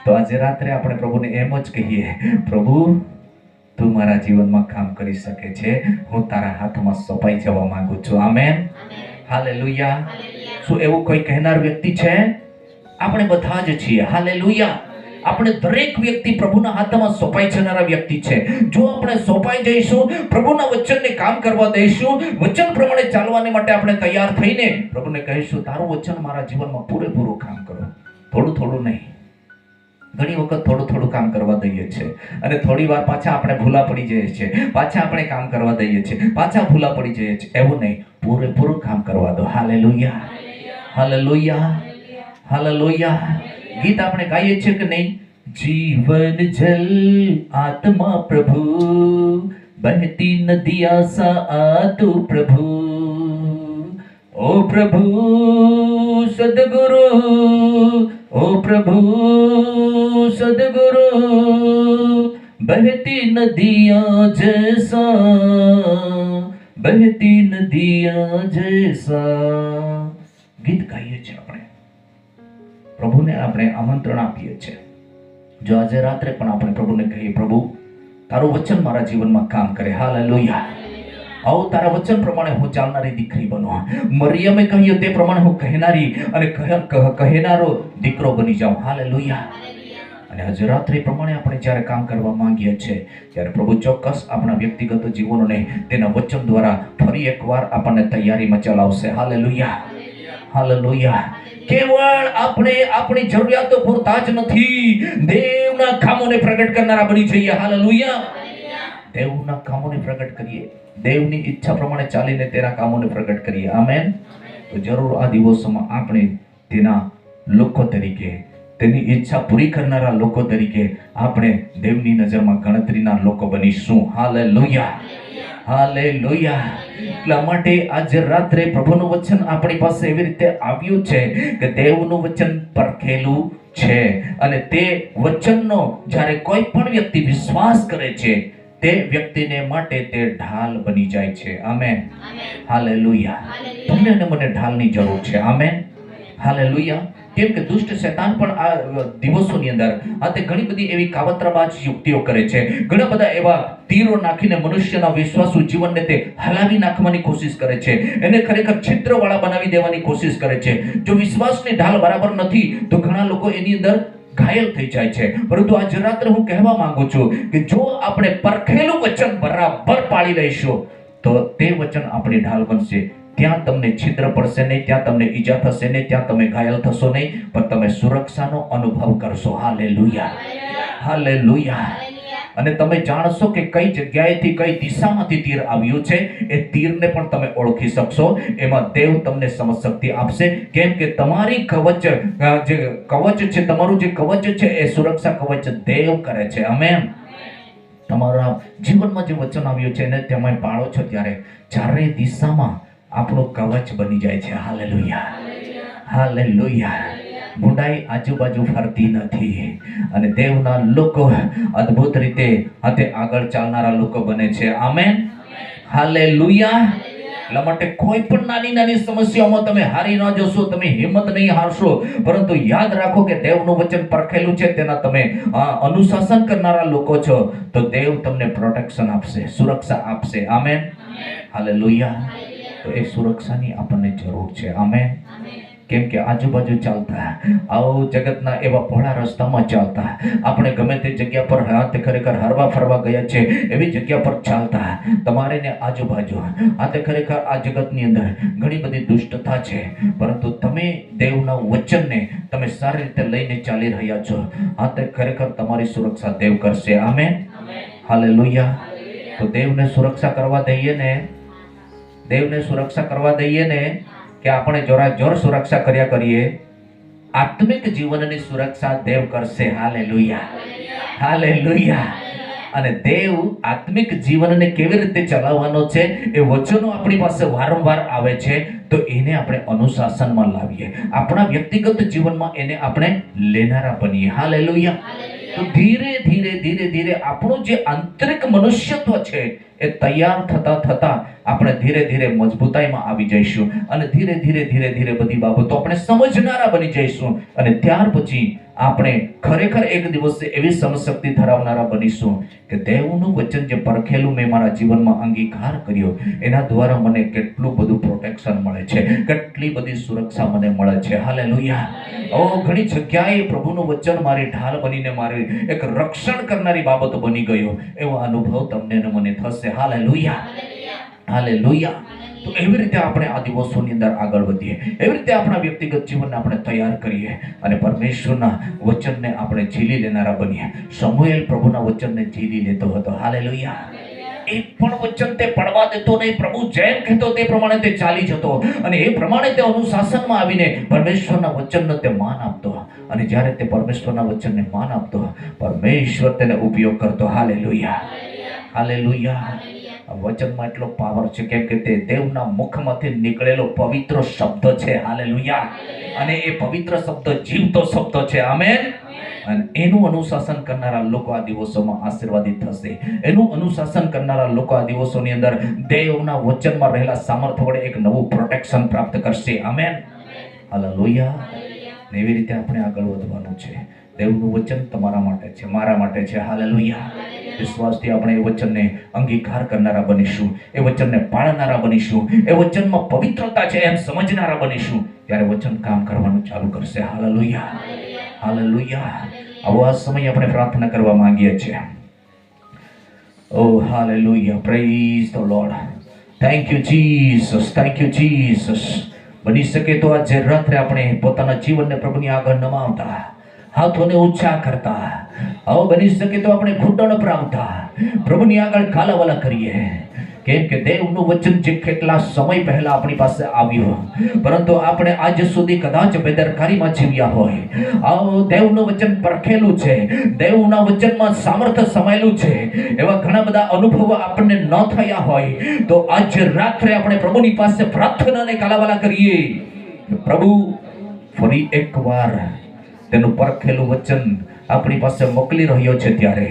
તો આજે રાત્રે આપણે પ્રભુને એમ જ કહીએ, પ્રભુ તું મારા જીવનમાં કામ કરી શકે છે, હું તારા હાથમાં સોંપાઈ જવા માંગુ છું. Amen, hallelujah. શું એવું કોઈ કહેનાર વ્યક્તિ છે? આપણે બધા જ છીએ. હાલેલુયા. આપણે દરેક વ્યક્તિ પ્રભુના હાથમાં સોંપાઈ જનારા વ્યક્તિ છે. જો આપણે સોંપાઈ જઈશું, પ્રભુના વચનને કામ કરવા દઈશું, વચન પ્રમાણે ચાલવાને માટે આપણે તૈયાર થઈને પ્રભુને કહીશું, તારું વચન મારા જીવનમાં પૂરેપૂરું કામ કરો. થોડું થોડું નહીં. ઘણી વખત થોડું થોડું કામ કરવા દઈએ છીએ અને થોડી વાર પાછા આપણે ભૂલા પડી જઈએ છીએ, પાછા આપણે કામ કરવા દઈએ છીએ, પાછા ભૂલા પડી જઈએ છીએ. એવું નહીં, પૂરેપૂરું કામ કરવા દો. Hallelujah, hallelujah, hallelujah. ગીત આપણે ગાઈએ છીએ કે નહીં? જીવન જલ આત્મા પ્રભુ, બહેતી નદિયા સા આતુ પ્રભુ. ओ प्रभु सदगुरु, ओ प्रभु सदगुरु, बहती नदियाँ जैसा, बहती नदियाँ जैसा. ગીત ગાઈએ છીએ આપણે, પ્રભુને આપણે આમંત્રણ આપીએ છીએ. જો આજે રાત્રે પણ આપણે પ્રભુને કહીએ, પ્રભુ તારું વચન મારા જીવનમાં કામ કરે. હાલેલુયા. આવો તારા વચન પ્રમાણે હું ચાલનારી દીકરી બનો. મરિયમે કહ્યું તે પ્રમાણે હું કહેનારી અને કહેનારો દીકરો બની જાઉં. હાલેલુયા. અને આજે રાત્રિ પ્રમાણે આપણે જ્યારે કામ કરવા માંગીએ છીએ ત્યારે પ્રભુ ચોક્કસ આપણા વ્યક્તિગત જીવનોને તેના વચન દ્વારા ફરી એકવાર આપણને તૈયારીમાં ચલાવશે. Hallelujah, hallelujah. કેવળ આપણે આપણી જરૂરિયાતો પૂરતા જ નથી, દેવના કામોને પ્રગટ કરનારા બની જઈએ. હાલેલુયા. દેવના કામોને પ્રગટ કરીએ, દેવની ઈચ્છા પ્રમાણે ચાલીને તેના કામોને પ્રગટ કરીએ. આમેન. તો જરૂર આ દિવસોમાં આપણે તેના લોકો તરીકે, તેની ઈચ્છા પૂરી કરનારા લોકો તરીકે આપણે દેવની નજરમાં ગણતરીના લોકો બનીશું. Hallelujah, hallelujah. એટલા માટે આજે રાત્રે પ્રભુનું વચન આપણી પાસે એવી રીતે આવ્યું છે કે દેવનું વચન પરખેલું છે અને તે વચનનો જ્યારે કોઈ પણ વ્યક્તિ વિશ્વાસ કરે છે તે વ્યક્તિને માટે તે ઢાલ બની જાય છે. Amen, hallelujah. તમને અને મને ઢાલની જરૂર છે. Amen, hallelujah. કેમ કે દુષ્ટ શૈતાન પણ આ દિવસોની અંદર આ તે ઘણી બધી એવી કાવતરાબાજ યુક્તિઓ કરે છે, ઘણા બધા એવા તીરો નાખીને મનુષ્યના વિશ્વાસુ જીવનને તે હલાવી નાખવાની કોશિશ કરે છે, એને ખરેખર છિદ્રવાળા બનાવી દેવાની કોશિશ કરે છે. જો વિશ્વાસની ઢાલ બરાબર નથી તો ઘણા લોકો એની અંદર ઘાયલ થઈ જાય છે. પરંતુ આજ રાત્રે હું કહેવા માંગુ છું કે જો આપણે પરખેલું વચન બરાબર પાળી લઈશું તો તે વચન આપણી ઢાલ બનશે. ત્યાં તમને છિદ્ર પડશે નહીં, ત્યાં તમને ઈજા થશે નહીં, ત્યાં તમે ઘાયલ થશો નહીં, પણ તમે સુરક્ષાનો અનુભવ કરશો. Hallelujah, hallelujah. અને તમે જાણશો કે કઈ જગ્યાએથી કઈ દિશામાંથી તીર આવ્યું છે. એ તીરને પણ તમે ઓળખી શકશો. એમાં દેવ તમને સમજ શક્તિ આપશે. કેમ કે તમારી કવચ જે કવચ છે, તમારું જે કવચ છે એ સુરક્ષા કવચ દેવ કરે છે. આમેન. તમારા જીવનમાં જે વચન આવ્યું છે એને તમે પાળો છો ત્યારે ચારે દિશામાં આપણું કવચ બની જાય છે. Hallelujah, hallelujah. બુંડાઈ આજુબાજુ ફરતી નથી અને દેવના લોકો અદ્ભુત રીતે હાથે આગળ ચાલનારા લોકો બને છે. Amen, hallelujah. એટલા માટે કોઈ પણ નાની નાની સમસ્યાઓમાં તમે હારી ન જશો, તમે હિંમત નહીં હારશો, પરંતુ યાદ રાખો કે દેવનું વચન પરખેલું છે, તેના તમે અનુશાસન કરનારા લોકો છો તો દેવ તમને પ્રોટેક્શન આપશે, સુરક્ષા આપશે. Amen, hallelujah. તો એ સુરક્ષાની આપણને જરૂર છે. આમેન. કેમ કે આજુબાજુ ચાલતા આવો જગતના એવા પહોળા રસ્તામાં ચાલતા આપણે ગમે તે જગ્યા પર હાથ ખરેખર હરવા ફરવા ગયા છે એવી જગ્યા પર ચાલતા તમારે ને આજુબાજુ હાથે ખરેખર આ જગતની અંદર ઘણી બધી દુષ્ટતા છે, પરંતુ તમે દેવના વચનને તમે સારી રીતે લઈને ચાલી રહ્યા છો. હાથે ખરેખર તમારી સુરક્ષા દેવ કરશે. Amen, hallelujah. તો દેવને સુરક્ષા કરવા દઈએ ને, દેવને સુરક્ષા કરવા દઈએ ને કે આપણે જોર સુરક્ષા કર્યા કરીએ. આત્મિક જીવનની સુરક્ષા દેવ કરશે. Hallelujah, hallelujah. અને દેવ આત્મિક જીવનને કેવી રીતે ચલાવવાનો છે એ વચનો આપણી પાસે વારંવાર આવે છે, તો એને આપણે અનુશાસનમાં લાવીએ, આપણા વ્યક્તિગત જીવનમાં એને આપણે લેનારા બનીએ. હાલેલુયા. તો ધીરે ધીરે ધીરે ધીરે આપણું જે આંતરિક મનુષ્યત્વ છે એ તૈયાર થતા થતા આપણે ધીરે ધીરે મજબૂતાઈમાં આવી જઈશું અને ધીરે ધીરે ધીરે ધીરે બધી બાબતો આપણે સમજનારા બની જઈશું. અને ત્યાર પછી આપણે ખરેખર એક દિવસે એવી સમશક્તિ ધરાવનારા બનીશું કે દેવનું વચન જે પરખેલું મેં મારા જીવનમાં અંગીકાર કર્યો એના દ્વારા મને કેટલું બધું પ્રોટેક્શન મળે છે, કેટલી બધી સુરક્ષા મને મળે છે. હાલેલુયા. ઘણી જગ્યાએ પ્રભુનું વચન મારી ઢાલ બનીને મારી એક રક્ષણ કરનારી બાબત બની ગયો એવો અનુભવ તમને ને મને થશે. હાલેલુયા. હાલેલુયા. તો એવી રીતે આપણે આ દિવસોની અંદર આગળ વધીએ, એવી રીતે આપણા વ્યક્તિગત જીવનને આપણે તૈયાર કરીએ અને પરમેશ્વરના વચનને આપણે ઝીલી લેનારા બનીએ. સમુએલ પ્રભુના વચનને ઝીલી લેતો હતો. હાલેલુયા. એક પણ વચન તે પડવા દેતો નહીં. પ્રભુ જેમ કહેતો તે પ્રમાણે તે ચાલી જતો અને એ પ્રમાણે તે અનુશાસનમાં આવીને પરમેશ્વરના વચનને તે માન આપતો અને જ્યારે તે પરમેશ્વરના વચનને માન આપતો પરમેશ્વર તેને ઉપયોગ કરતો. હાલેલુયા. હાલેલુયા. વચનમાં એટલો પાવર છે કેમ કે તે દેવના મુખમાંથી નીકળેલો પવિત્ર શબ્દ છે. હાલેલુયા. અને એ પવિત્ર શબ્દ જીવતો શબ્દ છે. આમેન. અને એનું અનુશાસન કરનારા લોકો આ દિવસોમાં આશીર્વાદિત થશે. એનું અનુશાસન કરનારા લોકો આ દિવસોની અંદર દેવના વચનમાં રહેલા સામર્થ્ય વડે એક નવું પ્રોટેક્શન પ્રાપ્ત કરશે. આમેન. હાલેલુયા. એવી રીતે આપણે આગળ વધવાનું છે. દેવનું વચન તમારા માટે છે, મારા માટે છે. હાલેલુયા. વિશ્વાસથી આપણે એ વચનને અંગીકાર કરનારા બનીશું, એ વચનને પાળનારા બનીશું, એ વચનમાં પવિત્રતા છે એમ સમજનારા બનીશું. ત્યારે વચન કામ કરવાનું ચાલુ કરશે. હાલેલુયા. હાલેલુયા. આવો આ સમય આપણે પ્રાર્થના કરવા માંગીએ છીએ. Oh hallelujah, praise the Lord. Thank you Jesus, thank you Jesus. બની શકે તો આજે રાત્રે આપણે પોતાના જીવનને પ્રભુની આગળ નમાવતા, હાથોને ઊંચા કરતા, આવો બની શકે તો આપણે ઘૂંટણ પ્રાવતા પ્રભુની આગળ કાલાવાલા કરીએ. કેમ કે દેવનું વચન જે કેટલા સમય પહેલા આપણી પાસે આવ્યું પરંતુ આપણે આજ સુધી કદાચ બેદરકારીમાં જીવ્યા હોય. આવો દેવનું વચન પરખેલું છે, દેવના વચનમાં સામર્થ્ય સમાયેલું છે, એવા ઘણા બધા અનુભવો આપણને ન થયા હોય તો આજ રાત્રે આપણે પ્રભુની પાસે પ્રાર્થના અને કાલાવાલા કરીએ. પ્રભુ ફરી એકવાર તેનું પરખેલું વચન આપણી પાસે મોકલી રહ્યો છે ત્યારે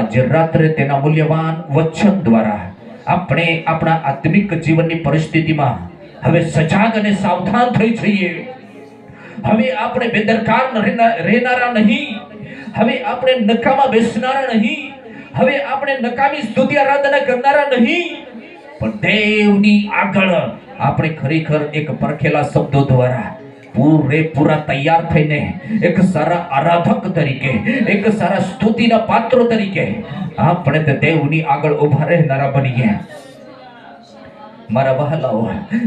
આજે રાત્રે તેના મૂલ્યવાન વચન દ્વારા આપણે આપણા આત્મિક જીવનની પરિસ્થિતિમાં હવે સજાગ અને સાવધાન થઈ જઈએ. હવે આપણે બેદરકાર રહેનારા નહીં, હવે આપણે નકામા બેસનારા નહીં, હવે આપણે નકામી સ્તુતિ આરાધના કરનારા નહીં, પણ દેવની આગળ આપણે ખરેખર એક પરખેલા શબ્દો દ્વારા પૂરેપૂરા તૈયાર થઈને એક સારા આરાધક તરીકે, એક સારા સ્તુતિના પાત્રો તરીકે આપણે તે દેવની આગળ ઉભા રહેનારા બનીએ. મારા વહાલાઓ,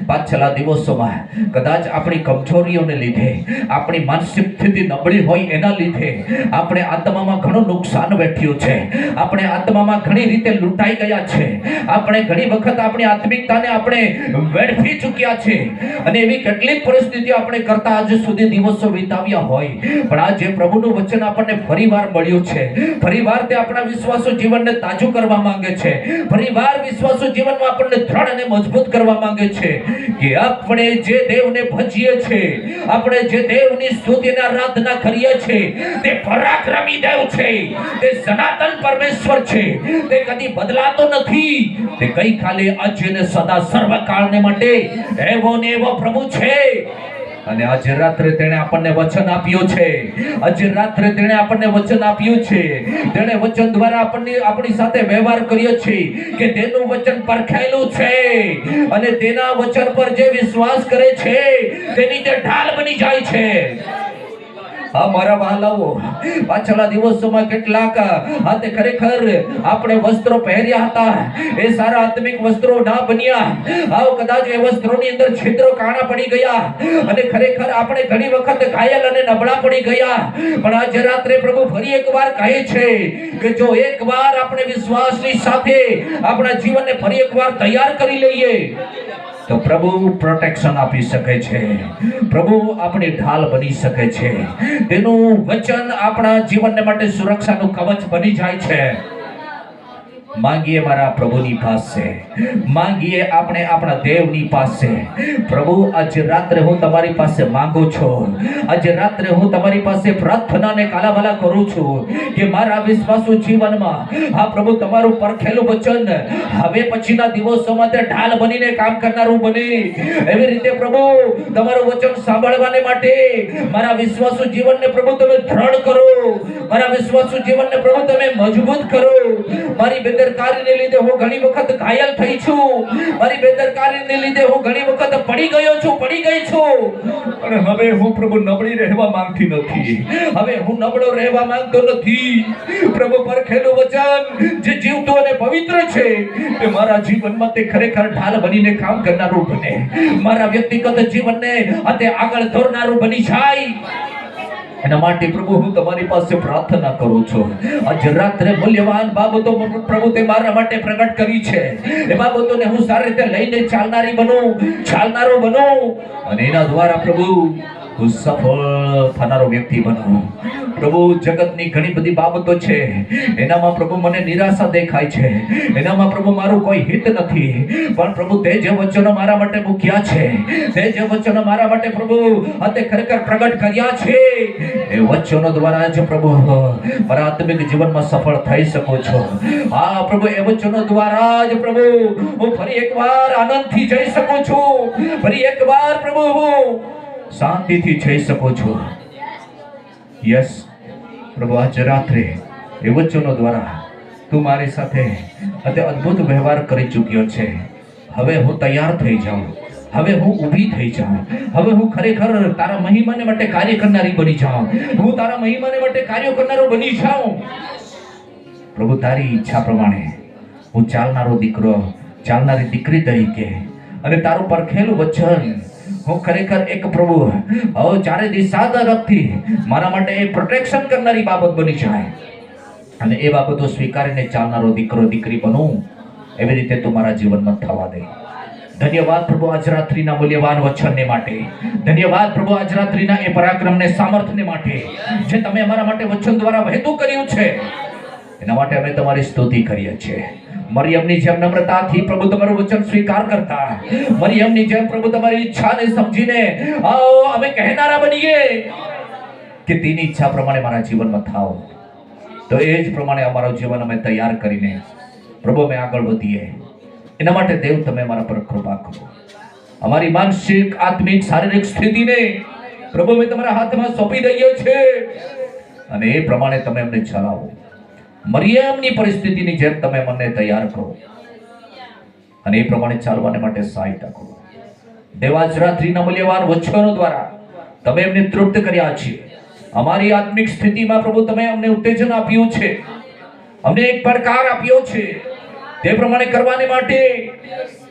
પાછલા દિવસોમાં કદાચ આપણી કમજોરીઓને લીધે, આપણી માનસિક સ્થિતિ નબળી હોય એના લીધે આપણે આત્મામાં ઘણું નુકસાન વેઠ્યું છે, આપણે આત્મામાં ઘણી રીતે લૂંટાઈ ગયા છે, આપણે ઘણી વખત આપણી આત્મિકતાને આપણે વેડફી ચૂક્યા છે અને એવી કેટલીક પરિસ્થિતિઓ આપણે કરતા આજ સુધી દિવસો વિતાવ્યા હોય. પણ આજે પ્રભુનું વચન આપણને ફરીવાર મળ્યું છે. ફરીવાર તે આપણા વિશ્વાસુ જીવનને તાજું કરવા માંગે છે. ફરીવાર વિશ્વાસુ જીવનમાં આપણને દ્રઢ અને મજબૂત કરવા માંગે છે કે આપણે જે દેવને ભજીએ છીએ, આપણે જે દેવની સ્તુતિને આરાધના કરીએ છીએ તે પરાક્રમી દેવ છે, તે સનાતન પરમેશ્વર છે, તે કદી બદલાતો નથી, તે ગઈકાલે આજે ને સદા સર્વકાળને માટે એવો ને એવો પ્રભુ છે. અને આજે રાત્રે તેણે આપણને વચન આપ્યું છે, આજે રાત્રે તેણે આપણને વચન આપ્યું છે, તેણે વચન દ્વારા આપણી સાથે વ્યવહાર કર્યો છે કે તેનું વચન પરખાયેલું છે અને તેના વચન પર જે વિશ્વાસ કરે છે તેની તે ઢાલ બની જાય છે. હા મારા વહાલાઓ, પાછલા દિવસોમાં કેટલાક હાથે ખરેખર આપણે વસ્ત્રો પહેર્યા હતા, એ સારા આત્મિક વસ્ત્રો ના બન્યા. આવ કદાચ એ વસ્ત્રોની અંદર છિદ્રો કાણા પડી ગયા અને ખરેખર આપણે ઘણી વખત ઘાયલ અને નબળા પડી ગયા. પણ આજે રાત્રે પ્રભુ ફરી એકવાર કહે છે કે જો એકવાર આપણે વિશ્વાસની સાથે આપણા જીવનને ફરી એકવાર તૈયાર કરી લઈએ તો પ્રભુ પ્રોટેક્શન આપી શકે છે, પ્રભુ આપણી ઢાલ બની શકે છે, તેનું વચન આપણા જીવનને માટે સુરક્ષાનું કવચ બની જાય છે. માંગીએ મારા પ્રભુની પાસે, માંગીએ આપણે આપણા દેવની પાસે. પ્રભુ આજે રાત્રે હું તમારી પાસે માંગુ છું, આજે રાત્રે હું તમારી પાસે પ્રાર્થનાને કાલાવાલા કરું છું કે મારા વિશ્વાસુ જીવનમાં આ પ્રભુ તમારું પરખેલું વચન હવે પછીના દિવસોમાં તે ઢાલ બનીને કામ કરનારું બને. એવી રીતે પ્રભુ તમારું વચન સાંભળવાને માટે મારા વિશ્વાસુ જીવનને પ્રભુ તમે દ્રઢ કરો, મારા વિશ્વાસુ જીવનને પ્રભુ તમે મજબૂત કરો. મારી બેદરકારીને લીધે હું ઘણી વખત ઘાયલ થઈ છું, મારી બેદરકારીને લીધે હું ઘણી વખત પડી ગયો છું, પડી ગઈ છું. અને હવે હું પ્રભુ નબળી રહેવા માંગતી નથી, હવે હું નબળો રહેવા માંગતો નથી. પ્રભુ પરખેલું વચન જે જીવતું અને પવિત્ર છે તે મારા જીવનમાં તે ખરેખર ઢાલ બનીને કામ કરનારું બને, મારા વ્યક્તિગત જીવનને તે આગળ દોરનારું બની જાય. એના માટે પ્રભુ હું તમારી પાસે પ્રાર્થના કરું છું. આજ રાત્રે મૂલ્યવાન બાબતો પ્રભુ તે મારા માટે પ્રગટ કરી છે. એ બાબતોને હું સારી રીતે લઈને ચાલનારી બનું, ચાલનારો બનું, અને એના દ્વારા પ્રભુ હું સફળ થનારો વ્યક્તિ બનું. પ્રભુ જગતની ઘણી બધી બાબતો છે, એનામાં પ્રભુ મને નિરાશા દેખાય છે, એનામાં પ્રભુ મારું કોઈ હિત નથી. પણ પ્રભુ તે જે વચનો મારા માટે મૂક્યા છે, તે જે વચનો મારા માટે પ્રભુ તે ખરેખર પ્રગટ કર્યા છે, એ વચનો દ્વારા જ પ્રભુ મારા આત્મિક જીવનમાં સફળ થઈ શકું છું. આ પ્રભુ એ વચનો દ્વારા જ પ્રભુ હું ફરી એકવાર આનંદથી જઈ શકું છું, ફરી એકવાર પ્રભુ હું શાંતિથી જઈ શકું છું. યસ પ્રભુ આજ રાત્રે એ વચનો દ્વારા તું મારી સાથે અદ્ભુત વ્યવહાર કરી ચૂક્યો છે. હવે હું તૈયાર થઈ જાઉં, હવે હું ઊભી થઈ જાઉં, હવે હું ખરેખર તારા મહિમાને માટે કાર્ય કરનારી બની જાઉં, હું તારા મહિમાને માટે કાર્ય કરનારો બની જાઉં. પ્રભુ તારી ઈચ્છા પ્રમાણે હું ચાલનારો દીકરો, ચાલનારી દીકરી તરીકે, અને તારું પરખેલું વચન હું ખરેખર એક પ્રભુ ચારે દિશા તરફથી મારા માટે એ પ્રોટેક્શન કરનારી બાબત બની જાય, અને એ બાબતો સ્વીકારીને ચાલનારો દીકરો દીકરી બનું. એવી રીતે તું મારા જીવનમાં થવા દે. ધન્યવાદ પ્રભુ આજ રાત્રિના મૂલ્યવાન વચનને માટે, ધન્યવાદ પ્રભુ આજ રાત્રિના એ પરાક્રમને સામર્થ્યને માટે જે તમે અમારા માટે વચન દ્વારા વહેતું કર્યું છે. એના માટે અમે તમારી સ્તુતિ કરીએ છીએ. મરિયમની જેમ નમ્રતાથી પ્રભુ તમારું વચન સ્વીકાર કરતા, મરિયમની જેમ પ્રભુ તમારી ઈચ્છાને સમજીને અમે કહેનારા બનીએ કે તેની ઈચ્છા પ્રમાણે મારા જીવનમાં થાઓ. તો એ જ પ્રમાણે અમારું જીવન અમે તૈયાર કરીને પ્રભુ અમે આગળ વધીએ. એના માટે દેવ તમે અમારા પર કૃપા કરો. અમારી માનસિક, આત્મિક, શારીરિક સ્થિતિને પ્રભુ અમે તમારા હાથમાં સોંપી દઈએ છીએ, અને એ પ્રમાણે તમે અમને ચલાવો. મરિયમની પરિસ્થિતિની જેમ તમે મને તૈયાર કરો, અને એ પ્રમાણે ચાલવાને માટે સહાયતા કરો. દેવાજ રાત્રિના મૂલ્યવાન વચનો દ્વારા તમે એમને તૃપ્ત કર્યા છે. અમારી આત્મિક સ્થિતિમાં પ્રભુ તમે અમને ઉત્તેજન આપ્યું છે, અમને એક પડકાર આપ્યો છે. તે પ્રમાણે કરવાને માટે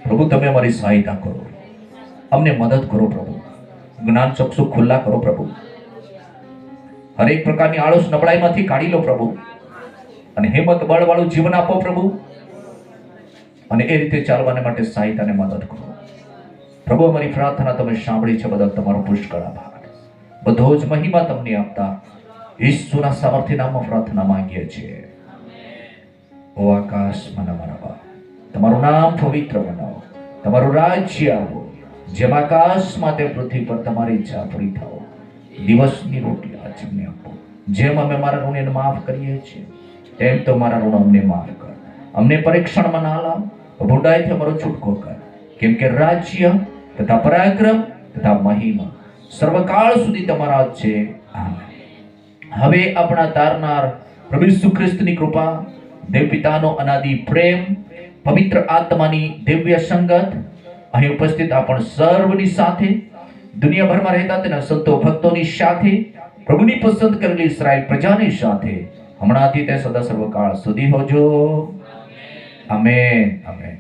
પ્રભુ તમે અમારી સહાયતા કરો, અમને મદદ કરો પ્રભુ. જ્ઞાન ચક્ષુ ખુલ્લા કરો પ્રભુ. હરેક પ્રકારની આળસ નબળાઈમાંથી કાઢી લો પ્રભુ, અને હિંમત બળવાળું જીવન આપો પ્રભુ, અને એ રીતે ચાલવાને માટે સહાયતા અને મદદ કરો પ્રભુ. અમારી પ્રાર્થના તમે સાંભળી છે, બદલ તમારો પુષ્કળ આભાર. બધો જ મહિમા તમને આપતા ઈસુના સામર્થ્ય નામમાં પ્રાર્થના માંગીએ છીએ. ઓ આકાશમાં અમારા બાપ, તમારું નામ પવિત્ર બનાવો, તમારું રાજ્ય આવો, જેમ આકાશમાં તે પૃથ્વી પર તમારી ઈચ્છા પૂરી થાઓ. દિવસની રોટલી આજ અમને આપો, જેમ અમે મારા ઋણને માફ કરીએ છીએ તેમ તો મારા ઋણ અમને માફ કર. અમને પરીક્ષણમાં ના લાવ, બુરાઈથી અમારો છૂટકો કર, કેમ કે રાજ્ય તથા પરાક્રમ તથા મહિમા સર્વકાળ સુધી તમારા જ છે. આમેન. હવે આપણા તારનાર પ્રભુ ઈસુ ખ્રિસ્તની કૃપા, દેવ પિતાનો અનાદિ પ્રેમ, પવિત્ર આત્માની દિવ્ય સંગત અહીં ઉપસ્થિત આપણ સર્વની સાથે, દુનિયાભરમાં રહેતા તેના સંતો ભક્તોની સાથે, પ્રભુની પસંદ કરેલી ઇસ્રાયેલ પ્રજાની સાથે હમણાંથી તે સદા સર્વકાળ સુધી હોજો. આમેન. આમેન.